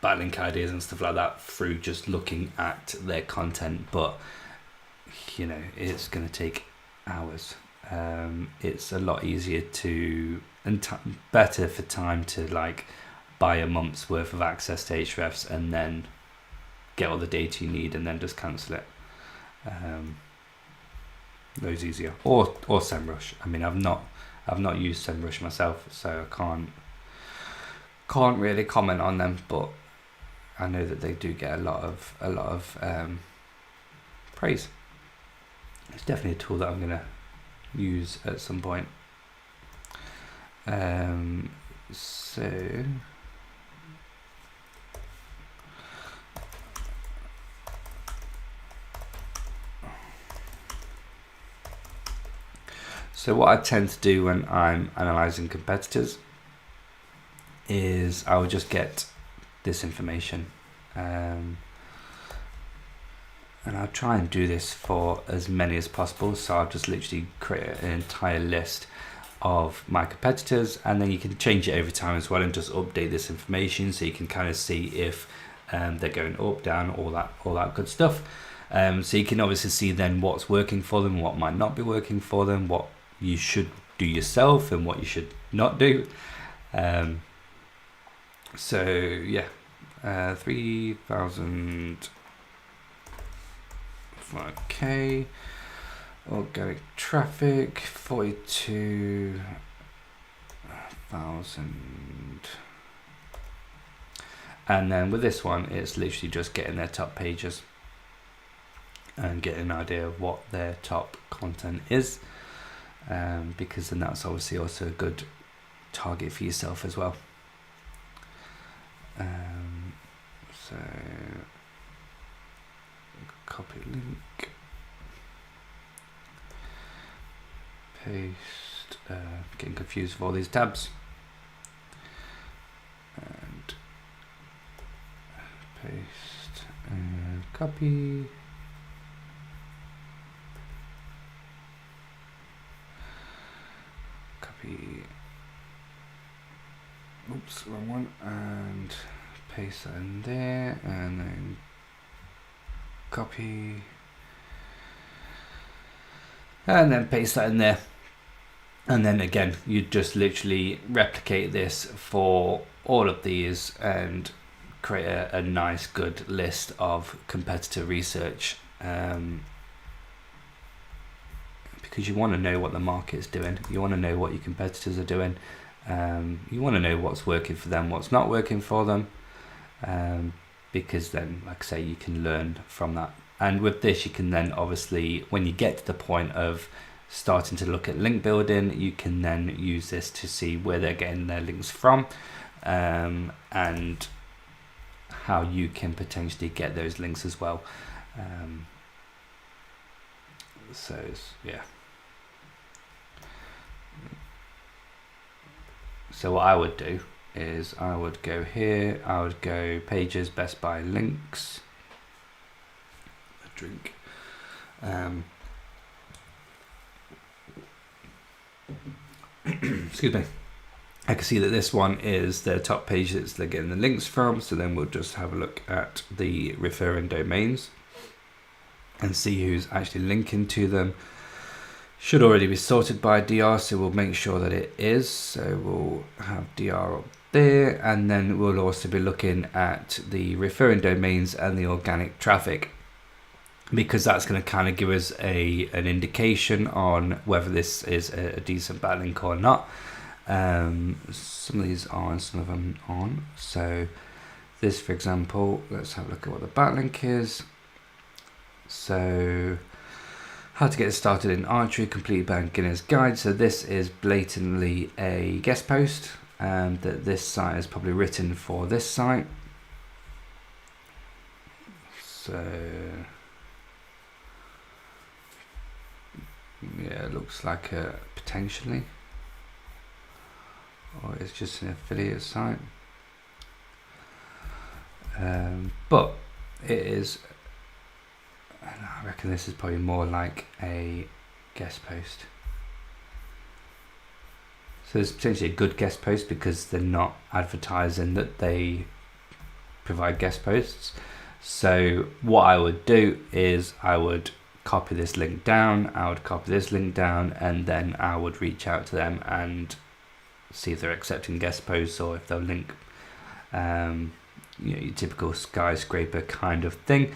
backlink ideas and stuff like that through just looking at their content, but it's going to take hours. It's a lot easier better for time to buy a month's worth of access to Ahrefs and then get all the data you need and then just cancel it. Those easier, or SEMrush. I mean, I've not used SEMrush myself, so I can't really comment on them, but I know that they do get a lot of praise. It's definitely a tool that I'm gonna use at some point. So what I tend to do when I'm analysing competitors is I will just get this information, and I'll try and do this for as many as possible. So I'll just literally create an entire list of my competitors, and then you can change it over time as well and just update this information so you can kind of see if they're going up, down, all that good stuff. So you can obviously see then what's working for them, what might not be working for them, what you should do yourself and what you should not do. So yeah, 3,000. Okay, organic traffic 42,000, and then with this one it's literally just getting their top pages. and get an idea of what their top content is, because then that's obviously also a good target for yourself as well. So copy link, paste, getting confused with all these tabs, and paste, and copy, oops, wrong one, and paste that in there, and then copy, and then paste that in there. And then again, you just literally replicate this for all of these and create a nice good list of competitor research, because you want to know what the market's doing, you want to know what your competitors are doing, you want to know what's working for them, what's not working for them, because then, like I say, you can learn from that. And with this, you can then obviously, when you get to the point of starting to look at link building, you can then use this to see where they're getting their links from, and how you can potentially get those links as well. So yeah. So what I would do is I would go here, I would go pages, Best Buy links, a drink, excuse me. I can see that this one is the top page that they're getting the links from, so then we'll just have a look at the referring domains and see who's actually linking to them. Should already be sorted by DR, so we'll make sure that it is. So we'll have DR up there, and then we'll also be looking at the referring domains and the organic traffic, because that's going to kind of give us an indication on whether this is a decent backlink or not. Some of these are and some of them aren't. So this, for example, let's have a look at what the backlink is. So how to get started in archery, complete beginner's guide. So this is blatantly a guest post, that this site is probably written for this site. So yeah, it looks like a potentially, or it's just an affiliate site, but it is, I reckon this is probably more like a guest post. So it's potentially a good guest post because they're not advertising that they provide guest posts. So what I would do is I would copy this link down, I would copy this link down, and then I would reach out to them and see if they're accepting guest posts or if they'll link, your typical skyscraper kind of thing.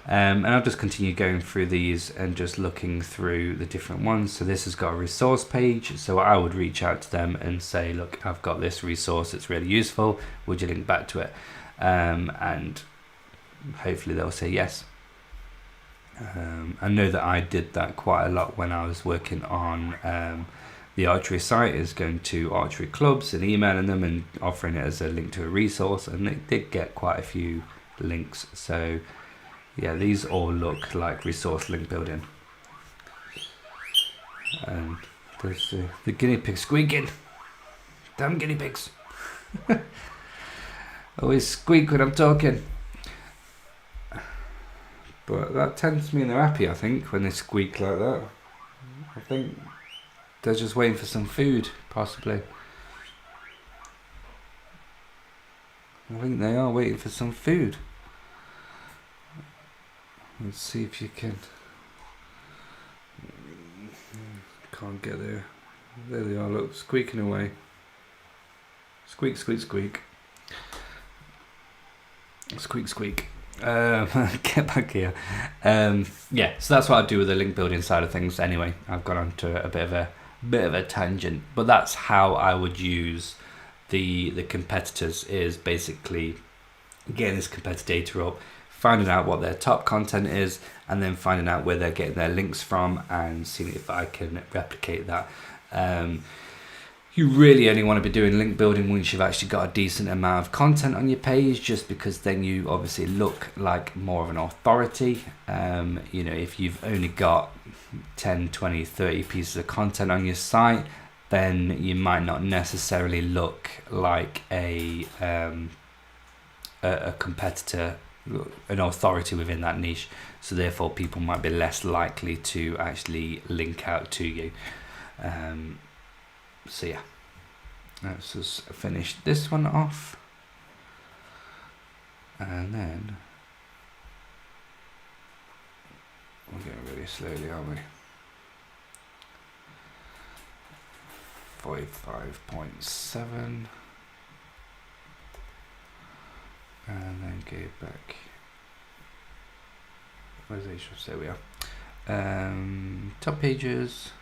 And I'll just continue going through these and just looking through the different ones. So this has got a resource page, so I would reach out to them and say, look, I've got this resource, it's really useful, would you link back to it? And hopefully they'll say yes. I know that I did that quite a lot when I was working on the archery site, is going to archery clubs and emailing them and offering it as a link to a resource, and they did get quite a few links. So yeah, these all look like resource link building. And there's the guinea pig squeaking. Damn guinea pigs. Always squeak when I'm talking. But that tends to mean they're happy, I think, when they squeak like that. I think they're just waiting for some food, possibly. I think they are waiting for some food. Let's see if you can. Can't get there. There they are, look, squeaking away. Squeak, squeak, squeak. Squeak, squeak. Get back here. Yeah, so that's what I do with the link building side of things. Anyway, I've gone on to a bit of a tangent, but that's how I would use the competitors, is basically getting this competitor data up, finding out what their top content is, and then finding out where they're getting their links from, and seeing if I can replicate that. You really only want to be doing link building once you've actually got a decent amount of content on your page, just because then you obviously look like more of an authority. You know, if you've only got 10, 20, 30 pieces of content on your site, then you might not necessarily look like a competitor, an authority within that niche. So therefore people might be less likely to actually link out to you. So yeah, let's just finish this one off, and then we're going really slowly, aren't we? 45.7, and then go back. Where's the issue? There we are. Top pages.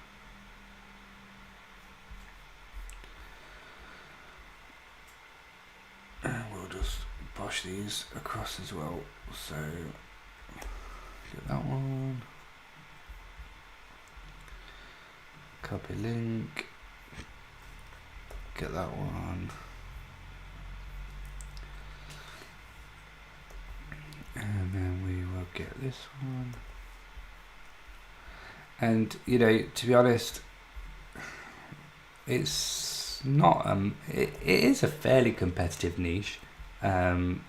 And we'll just brush these across as well. So get that one. Copy link. Get that one. And then we will get this one. And you know, to be honest, it's not it is a fairly competitive niche. You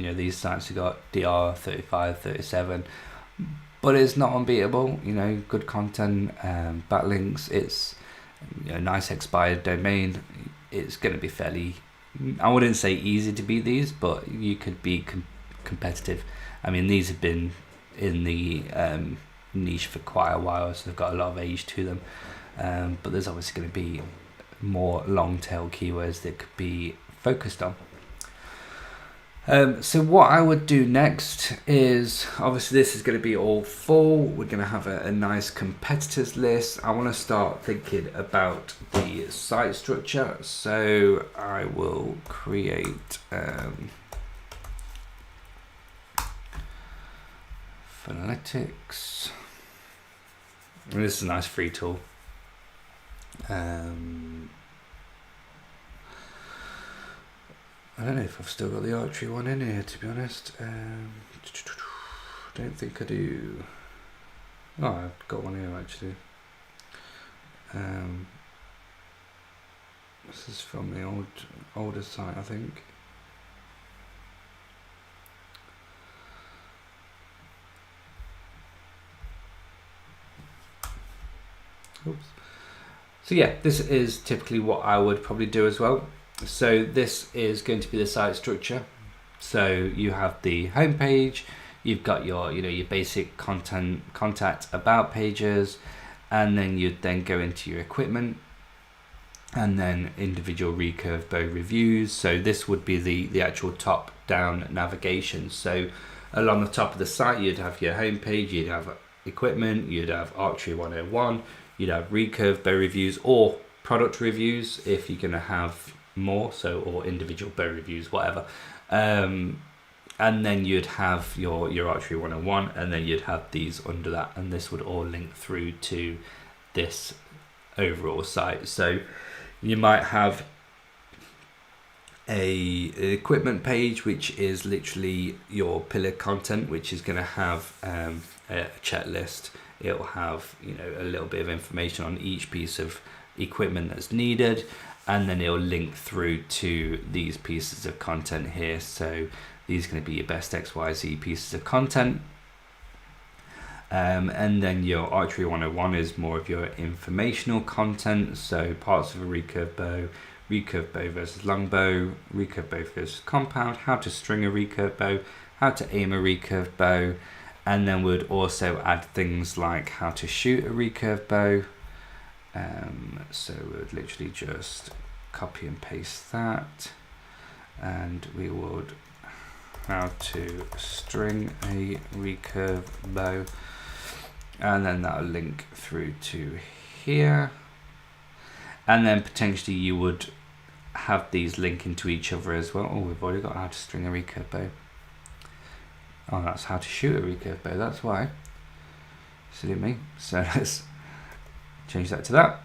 know, these sites have got DR 35, 37, but it's not unbeatable. You know, good content, backlinks. It's, you know, nice expired domain. It's going to be fairly, I wouldn't say easy to beat these, but you could be competitive. I mean, these have been in the niche for quite a while, so they've got a lot of age to them. But there's obviously going to be more long tail keywords that could be focused on. So what I would do next is, obviously this is going to be all full. We're going to have a nice competitors list. I want to start thinking about the site structure. So I will create Phonetics. And this is a nice free tool. I don't know if I've still got the Archery one in here, to be honest. Don't think I do. Oh, I've got one here actually. This is from the older site, I think. Oops. So yeah, this is typically what I would probably do as well. So this is going to be the site structure. So you have the home page, you've got your, you know, your basic content, contact, about pages, and then you'd then go into your equipment, and then individual recurve bow reviews. So this would be the actual top down navigation. So along the top of the site, you'd have your home page, you'd have equipment, you'd have Archery 101, you'd have recurve bow reviews or product reviews if you're going to have more, so, or individual bow reviews, whatever. And then you'd have your Archery 101, and then you'd have these under that, and this would all link through to this overall site. So you might have an equipment page, which is literally your pillar content, which is going to have a checklist. It'll have, you know, a little bit of information on each piece of equipment that's needed, and then it'll link through to these pieces of content here. So these are going to be your best XYZ pieces of content. And then your Archery 101 is more of your informational content. So parts of a recurve bow versus longbow, recurve bow versus compound, how to string a recurve bow, how to aim a recurve bow. And then we'd also add things like how to shoot a recurve bow. So we'd literally just copy and paste that, and we would how to string a recurve bow, and then that'll link through to here. And then potentially you would have these link into each other as well. Oh, we've already got how to string a recurve bow. Oh, that's how to shoot a recurve bow, that's why. Silly me. So let's change that to that.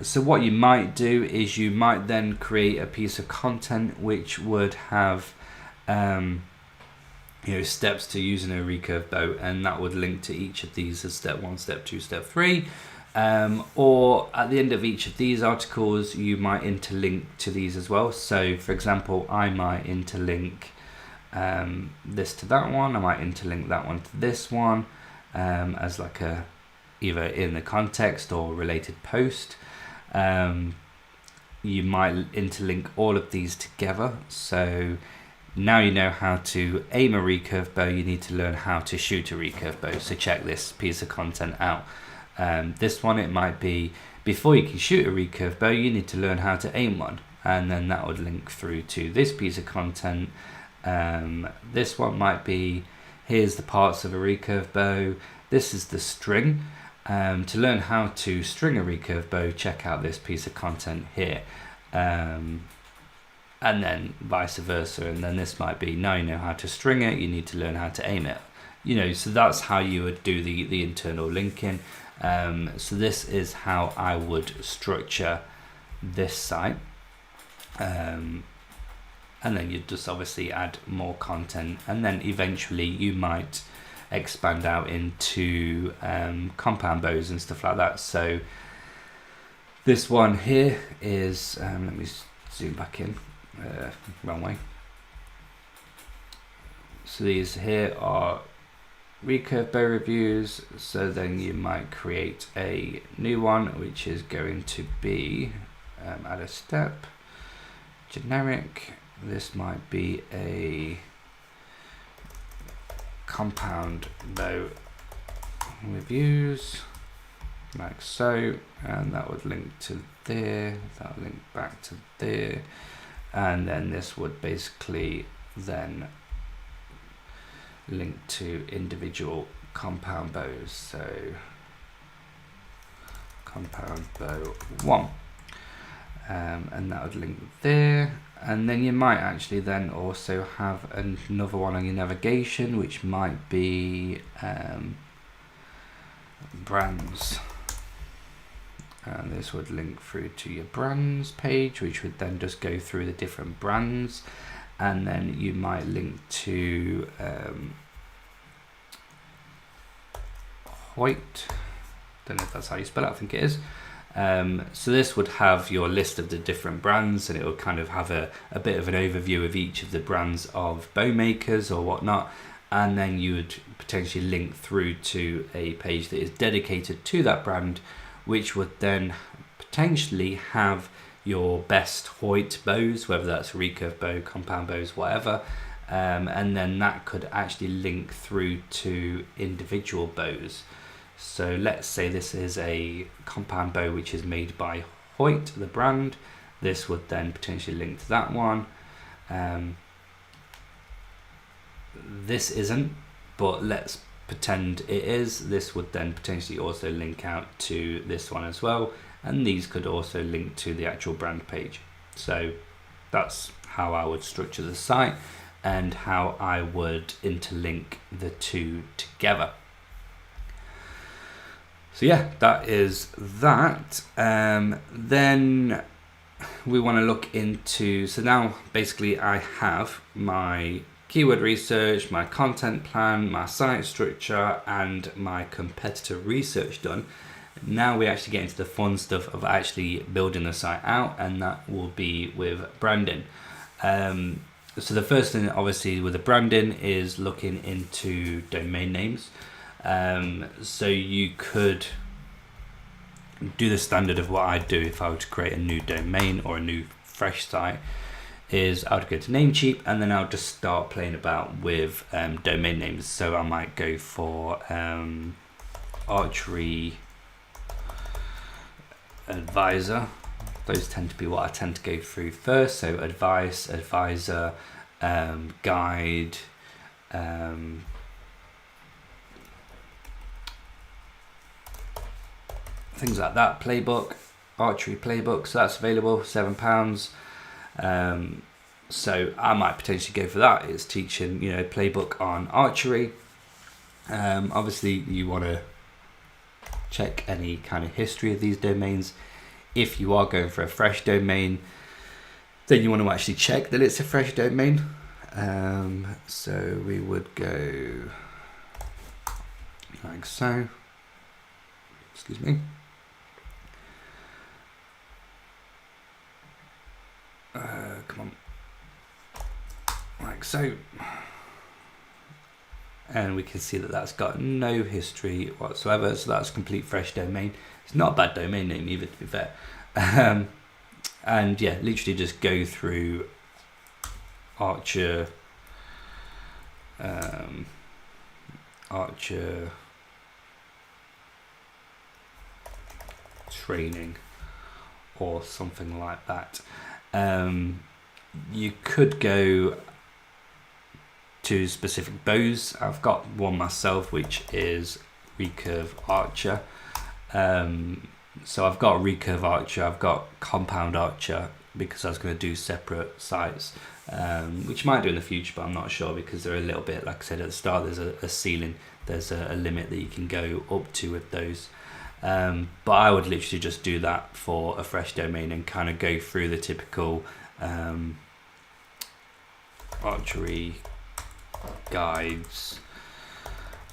So what you might do is you might then create a piece of content which would have steps to using a recurve bow, and that would link to each of these as step 1, step 2, step 3. Or at the end of each of these articles, you might interlink to these as well. So for example, I might interlink this to that one. I might interlink that one to this one as like a either in the context or related post. You might interlink all of these together. So now you know how to aim a recurve bow, you need to learn how to shoot a recurve bow. So check this piece of content out. This one, it might be before you can shoot a recurve bow, you need to learn how to aim one, and then that would link through to this piece of content. This one might be, here's the parts of a recurve bow, this is the string. To learn how to string a recurve bow, check out this piece of content here. And then vice versa, and then this might be, now you know how to string it, you need to learn how to aim it. So that's how you would do the internal linking. So this is how I would structure this site, and then you just obviously add more content, and then eventually you might expand out into compound bows and stuff like that. So this one here is let me zoom back in, wrong way. So these here are recurve bow reviews. So then you might create a new one, which is going to be add a step, generic. This might be a compound bow reviews, like so, and that would link to there, that would link back to there, and then this would basically then link to individual compound bows. So compound bow 1, and that would link there. And then you might actually then also have another one on your navigation, which might be brands, and this would link through to your brands page, which would then just go through the different brands. And then you might link to Hoyt, don't know if that's how you spell it, I think it is. So this would have your list of the different brands, and it would kind of have a bit of an overview of each of the brands of bow makers or whatnot, and then you would potentially link through to a page that is dedicated to that brand, which would then potentially have your best Hoyt bows, whether that's recurve bow, compound bows, whatever, and then that could actually link through to individual bows. So let's say this is a compound bow which is made by Hoyt, the brand. This would then potentially link to that one. This isn't, but let's pretend it is. This would then potentially also link out to this one as well, and these could also link to the actual brand page. So that's how I would structure the site and how I would interlink the two together. So yeah, that is that. Then we want to look into, so now basically I have my keyword research, my content plan, my site structure, and my competitor research done. Now we actually get into the fun stuff of actually building the site out, and that will be with branding. So the first thing obviously with the branding is looking into domain names. So you could do the standard of what I'd do if I were to create a new domain or a new fresh site, is I would go to Namecheap, and then I'll just start playing about with domain names. So I might go for Archery Advisor. Those tend to be what I tend to go through first. So advice, advisor, guide, things like that. Playbook, archery playbook, so that's available, £7. So I might potentially go for that. It's teaching, you know, playbook on archery. Obviously you want to check any kind of history of these domains. If you are going for a fresh domain, then you want to actually check that it's a fresh domain. So we would go like so. Excuse me. Come on. Like so. And we can see that that's got no history whatsoever, so that's a complete fresh domain. It's not a bad domain name either, to be fair. And yeah, literally just go through Archer, Archer training or something like that. You could go to specific bows. I've got one myself, which is recurve archer. So I've got recurve archer, I've got compound archer, because I was going to do separate sites, which I might do in the future, but I'm not sure, because they're a little bit, like I said at the start, there's a ceiling, there's a limit that you can go up to with those. But I would literally just do that for a fresh domain and kind of go through the typical archery guides,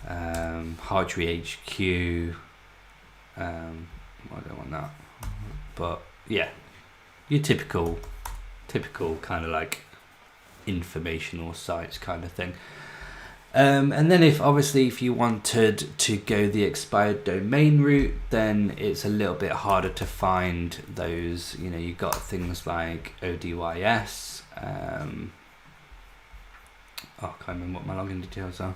Archery HQ. I don't want that, but yeah, your typical kind of like informational sites kind of thing. And then if you wanted to go the expired domain route, then it's a little bit harder to find those. You know, you've got things like ODYS. I can't remember what my login details are,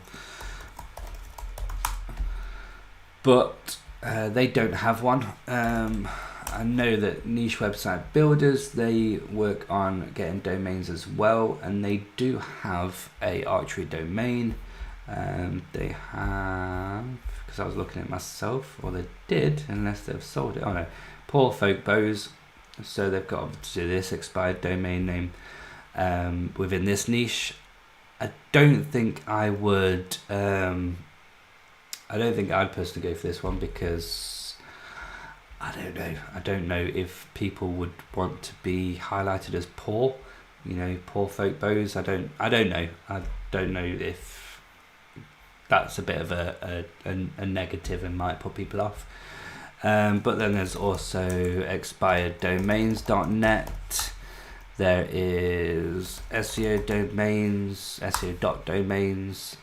but they don't have one. I know that niche website builders, they work on getting domains as well, and they do have a archery domain. They have, because I was looking at it myself, or they did, unless they've sold it. Oh no, Poor Folk Bows. So they've got obviously this expired domain name within this niche. I don't think I would. I don't think I'd personally go for this one, because I don't know if people would want to be highlighted as poor. You know, Poor Folk Bows. I don't know. I don't know if that's a bit of a negative and might put people off. But then there's also expireddomains.net. There is SEO domains, SEO.domains.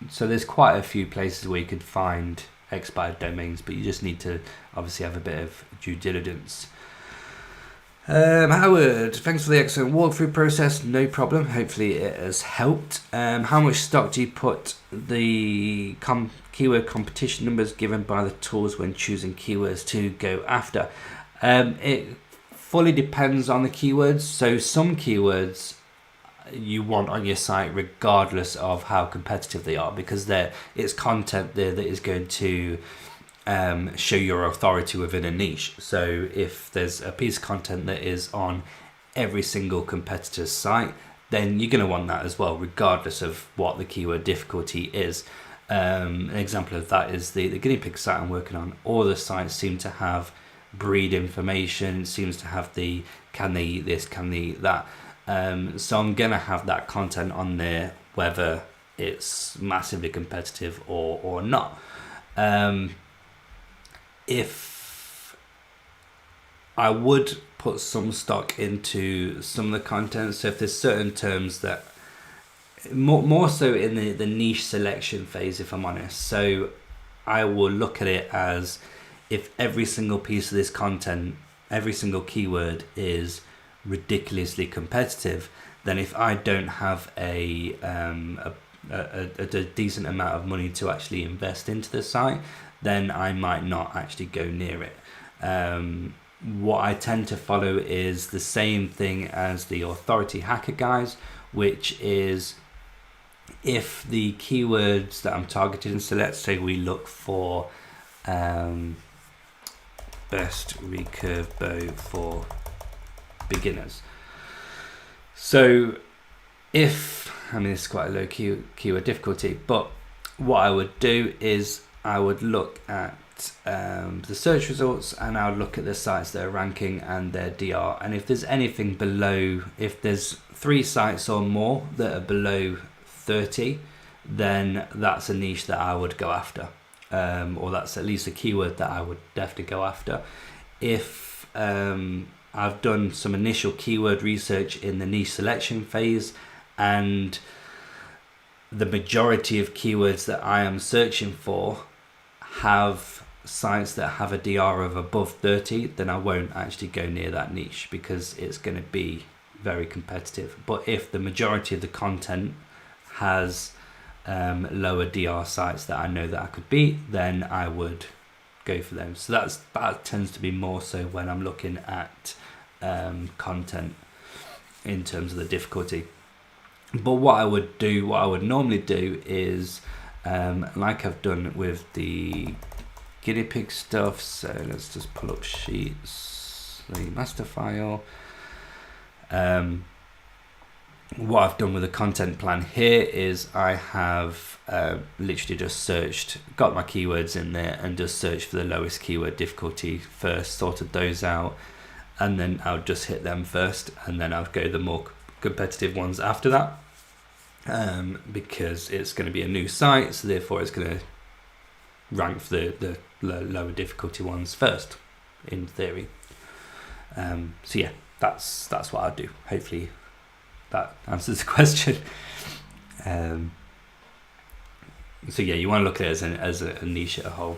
So there's quite a few places where you could find expired domains, but you just need to obviously have a bit of due diligence. Howard, thanks for the excellent walkthrough process. No problem. Hopefully it has helped. How much stock do you put the keyword competition numbers given by the tools when choosing keywords to go after? It fully depends on the keywords. So some keywords you want on your site regardless of how competitive they are, because it's content there that is going to show your authority within a niche. So if there's a piece of content that is on every single competitor's site, then you're going to want that as well, regardless of what the keyword difficulty is. An example of that is the guinea pig site I'm working on. All the sites seem to have breed information, seems to have the can they eat this, can they eat that. So I'm going to have that content on there, whether it's massively competitive or not. If I would put some stock into some of the content, so if there's certain terms that more so in the niche selection phase, if I'm honest, so I will look at it as if every single piece of this content, every single keyword is ridiculously competitive, then if I don't have a decent amount of money to actually invest into the site, then I might not actually go near it. What I tend to follow is the same thing as the authority hacker guys, which is if the keywords that I'm targeting, so let's say we look for best recurve bow for beginners. So I mean, it's quite a low keyword difficulty, but what I would do is I would look at the search results, and I would look at the sites that are ranking and their DR. And if there's anything below, if there's 3 sites or more that are below 30, then that's a niche that I would go after, or that's at least a keyword that I would definitely go after. If I've done some initial keyword research in the niche selection phase, and the majority of keywords that I am searching for have sites that have a DR of above 30, then I won't actually go near that niche because it's going to be very competitive. But if the majority of the content has lower DR sites that I know that I could beat, then I would go for them. So that tends to be more so when I'm looking at content in terms of the difficulty. But what I would normally do is, like I've done with the guinea pig stuff, so let's just pull up sheets, the master file. What I've done with the content plan here is I have literally just got my keywords in there and just searched for the lowest keyword difficulty first, sorted those out, and then I would just hit them first, and then I would go the more competitive ones after that, because it's going to be a new site, so therefore it's going to rank for the lower difficulty ones first, in theory. So yeah, that's what I'd do. Hopefully that answers the question. So yeah, you want to look at it as a niche as a whole.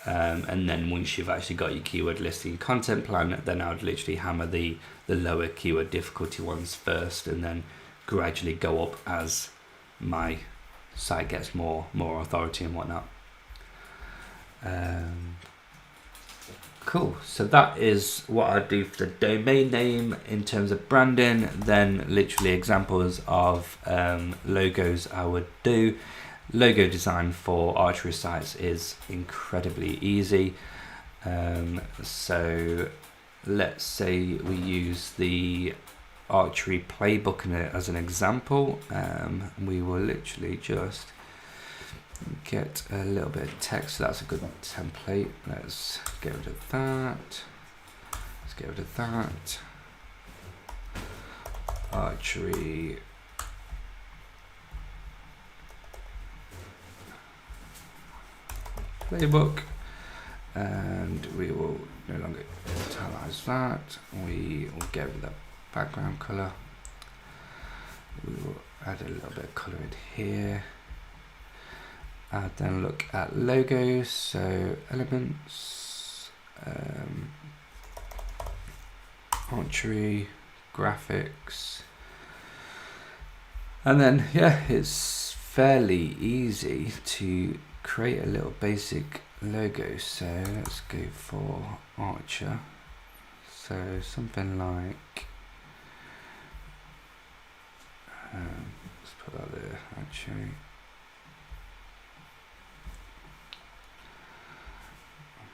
And then once you've actually got your keyword listing content plan, then I would literally hammer the lower keyword difficulty ones first, and then gradually go up as my site gets more authority and whatnot. Cool. So that is what I do for the domain name. In terms of branding, then literally examples of logos I would do. Logo design for Archery sites is incredibly easy. So let's say we use the Archery playbook as an example. We will literally just get a little bit of text. So that's a good template. Let's get rid of that. Let's get rid of that. Archery playbook, and we will no longer italize that. We will get rid of the background color. We will add a little bit of color in here. Then look at logos, so elements, Archery, graphics, and then yeah, it's fairly easy to create a little basic logo. So let's go for Archer, so something like let's put that there actually.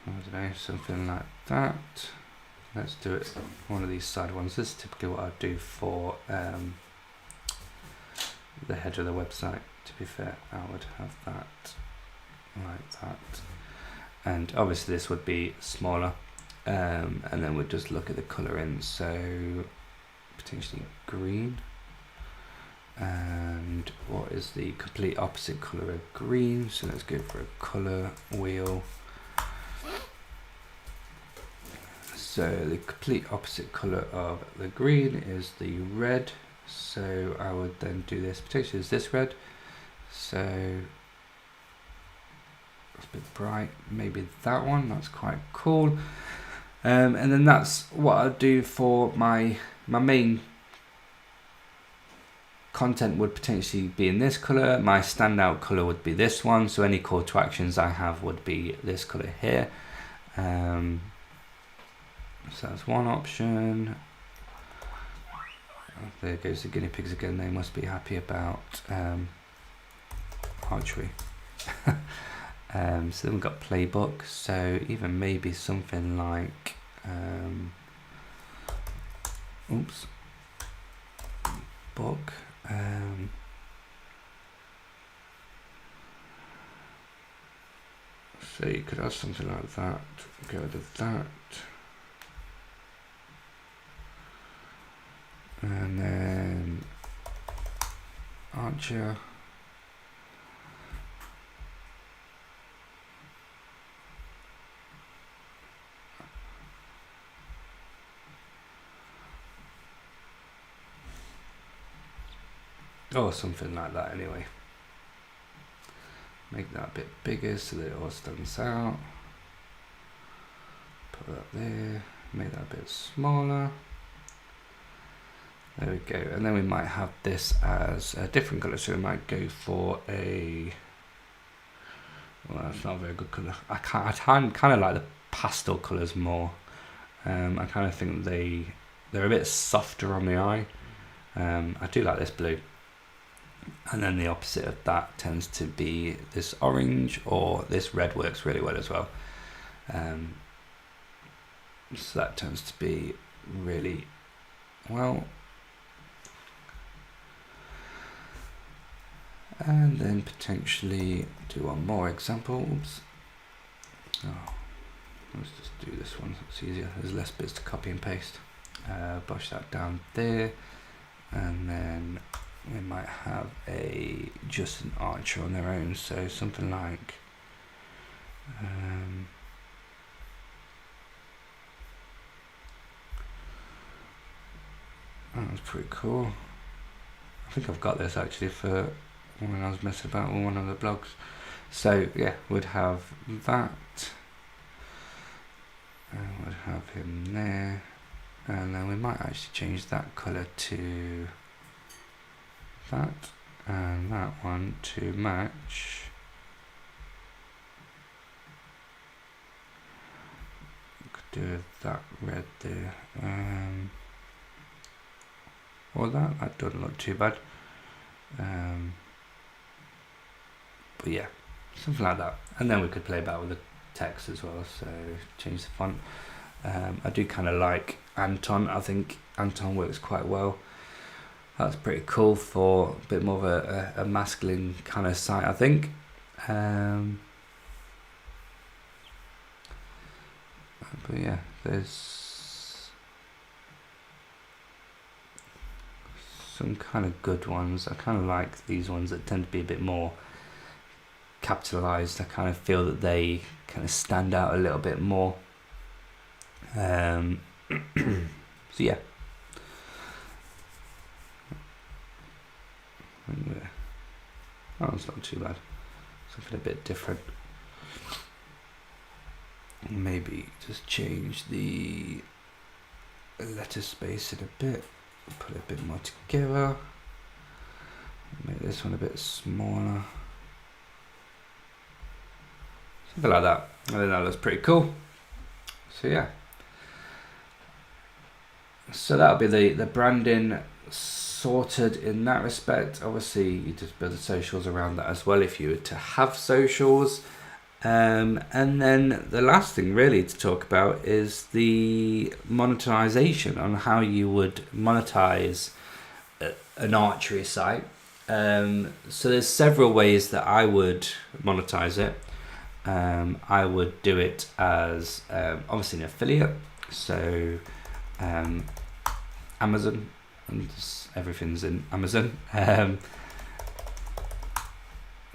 I don't know, something like that. Let's do it one of these side ones. This is typically what I do for the header of the website. To be fair, I would have that like that, and obviously this would be smaller, and then we'd just look at the coloring. So potentially green, and what is the complete opposite color of green? So let's go for a color wheel. So the complete opposite color of the green is the red. So I would then do this, potentially is this red. So it's a bit bright, maybe that one, that's quite cool. And then that's what I do for my main content would potentially be in this color. My standout color would be this one. So any call to actions I have would be this color here. So that's one option. There goes the guinea pigs again. They must be happy about Archery. So then we've got playbook. So even maybe something like oops. book. So you could have something like that, go to that, and then Archer. Or something like that anyway. Make that a bit bigger so that it all stands out. Put that there, make that a bit smaller. There we go. And then we might have this as a different colour, so we might go for a, well, that's not a very good colour. I kind of like the pastel colours more. I kind of think they're a bit softer on the eye. I do like this blue. And then the opposite of that tends to be this orange, or this red works really well as well. So that tends to be really well. And then potentially do one more example. Oops. Oh, let's just do this one, it's easier. There's less bits to copy and paste. Brush that down there, and then we might have just an archer on their own, so something like that was pretty cool. I think I've got this actually for when I was messing about with one of the blogs. So yeah, we'd have that, and we'd have him there, and then we might actually change that colour to that, and that one to match could do that red there, or that doesn't look too bad, but yeah, something like that. And then we could play about with the text as well, so change the font. I do kind of like Anton. I think Anton works quite well. That's pretty cool for a bit more of a masculine kind of site, I think. But yeah, there's some kind of good ones. I kind of like these ones that tend to be a bit more capitalized. I kind of feel that they kind of stand out a little bit more. So yeah. That one's not too bad. Something a bit different. Maybe just change the letter spacing a bit. Put it a bit more together. Make this one a bit smaller. Something like that. I think that looks pretty cool. So yeah. So that'll be the branding sorted in that respect. Obviously you just build the socials around that as well if you were to have socials, and then the last thing really to talk about is the monetization, on how you would monetize an archery site. So there's several ways that I would monetize it. I would do it as obviously an affiliate, so Amazon, and everything's in Amazon.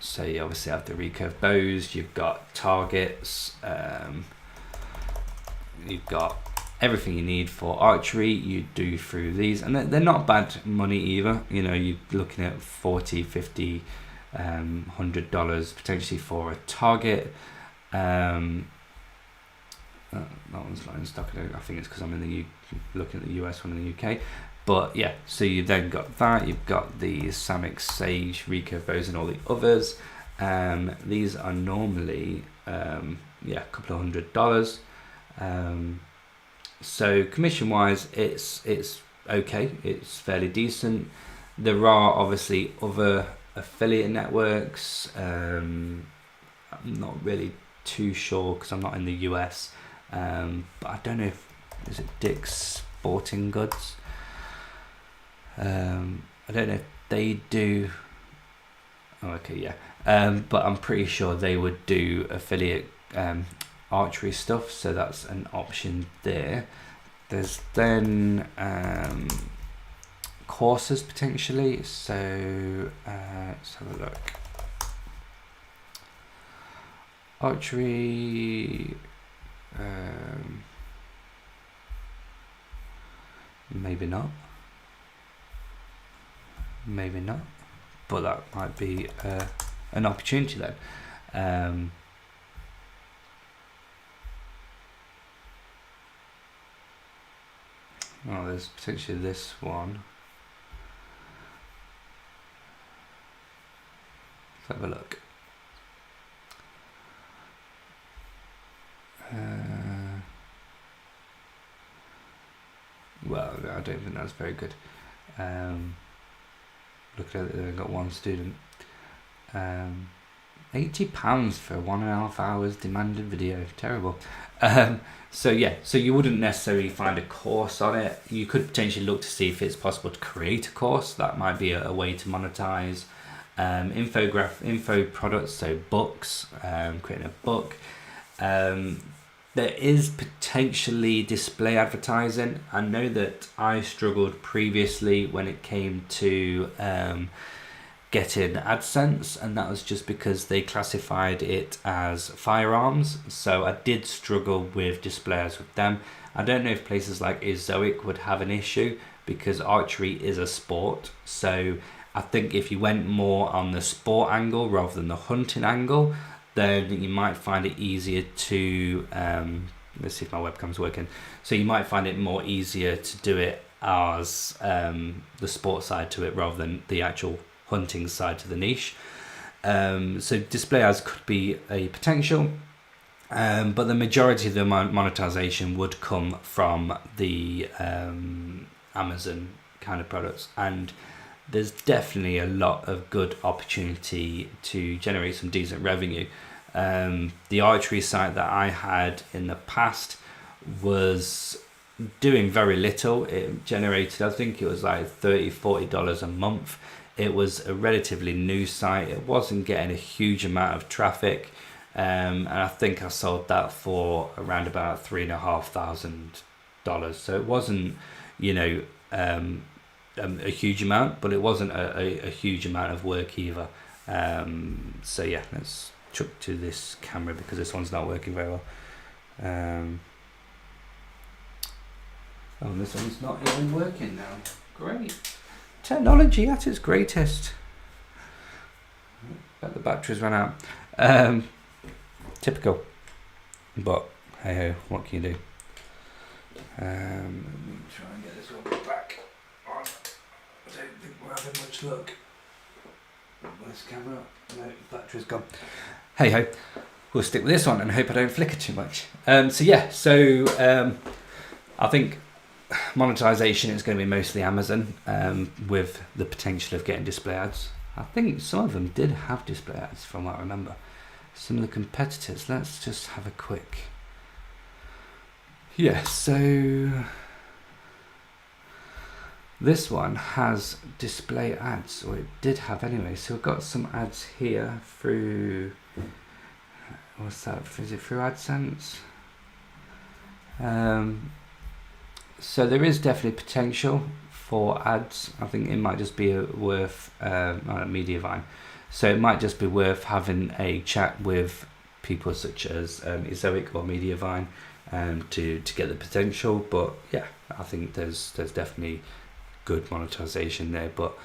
So you obviously have the recurve bows, you've got targets, you've got everything you need for archery you do through these, and they're not bad money either. You know, you're looking at $40, $50, $100 potentially for a target. That one's not in stock. I think it's because I'm in looking at the US one in the UK. But yeah, so you've then got that, you've got the Samix, Sage, recurve bows and all the others. These are normally a couple of $100. So commission wise, it's okay, it's fairly decent. There are obviously other affiliate networks. I'm not really too sure because I'm not in the US, but I don't know is it Dick's Sporting Goods? I don't know if they do. Oh, okay, yeah. But I'm pretty sure they would do affiliate archery stuff, so that's an option there. There's then courses potentially, so let's have a look. Archery, maybe not, but that might be an opportunity then. Oh, there's potentially this one. Let's have a look. Well, I don't think that's very good. Look at it, they've got one student. £80 for 1.5 hours demanded video. Terrible. So yeah, so you wouldn't necessarily find a course on it. You could potentially look to see if it's possible to create a course. That might be a way to monetize. Info products, so books, creating a book. There is potentially display advertising. I know that I struggled previously when it came to getting AdSense, and that was just because they classified it as firearms. So I did struggle with display ads with them. I don't know if places like Ezoic would have an issue, because archery is a sport. So I think if you went more on the sport angle rather than the hunting angle, then you might find it easier to let's see if my webcam's working. So you might find it more easier to do it as the sport side to it rather than the actual hunting side to the niche. So display ads could be a potential, but the majority of the monetization would come from the Amazon kind of products, and there's definitely a lot of good opportunity to generate some decent revenue. The archery site that I had in the past was doing very little. It generated, I think it was like $30-40 a month. It was a relatively new site. It wasn't getting a huge amount of traffic, and I think I sold that for around about $3,500. So it wasn't, you know, a huge amount, but it wasn't a huge amount of work either. So yeah, let's chuck to this camera because this one's not working very well. Oh, this one's not even working now. Great. Technology at its greatest. But the batteries ran out. Typical. But hey ho, what can you do? Let me try and get this one back on. I don't think we're having much luck. Where's the camera? No, battery's gone. Hey ho, we'll stick with this one and hope I don't flicker too much. So yeah, I think monetization is going to be mostly Amazon, with the potential of getting display ads. I think some of them did have display ads from what I remember. Some of the competitors, let's just have a quick. Yeah, so this one has display ads, or it did have anyway. So we've got some ads here through, what's that, is it through AdSense? So there is definitely potential for ads. I think it might just be worth Mediavine. So it might just be worth having a chat with people such as Ezoic or Mediavine to get the potential. But yeah, I think there's definitely good monetization there. But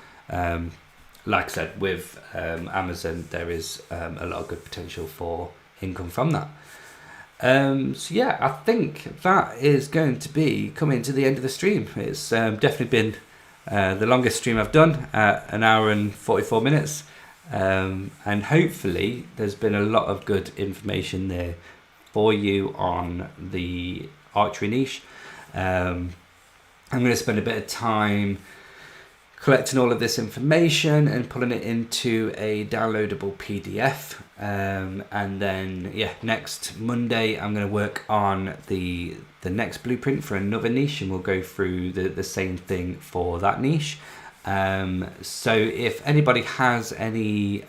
like I said, with Amazon, there is a lot of good potential for income from that. So yeah, I think that is going to be coming to the end of the stream. It's definitely been the longest stream I've done, an hour and 44 minutes. And hopefully there's been a lot of good information there for you on the archery niche. I'm going to spend a bit of time collecting all of this information and pulling it into a downloadable PDF, and then yeah, next Monday I'm going to work on the next blueprint for another niche, and we'll go through the same thing for that niche. So if anybody has any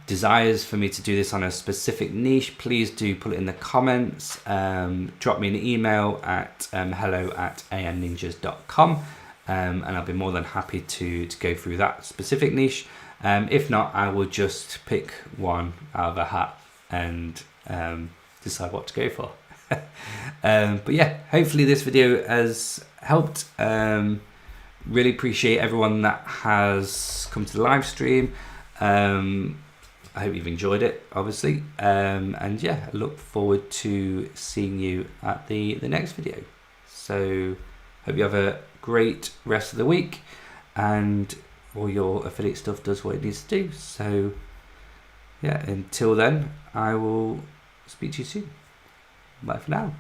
desires for me to do this on a specific niche, please do put it in the comments. Drop me an email at hello@amninjas.com, and I'll be more than happy to go through that specific niche. If not, I will just pick one out of a hat and decide what to go for. But yeah, hopefully this video has helped. Really appreciate everyone that has come to the live stream. I hope you've enjoyed it, obviously. And yeah, I look forward to seeing you at the next video. So hope you have a great rest of the week and all your affiliate stuff does what it needs to do. So yeah, until then, I will speak to you soon. Bye for now.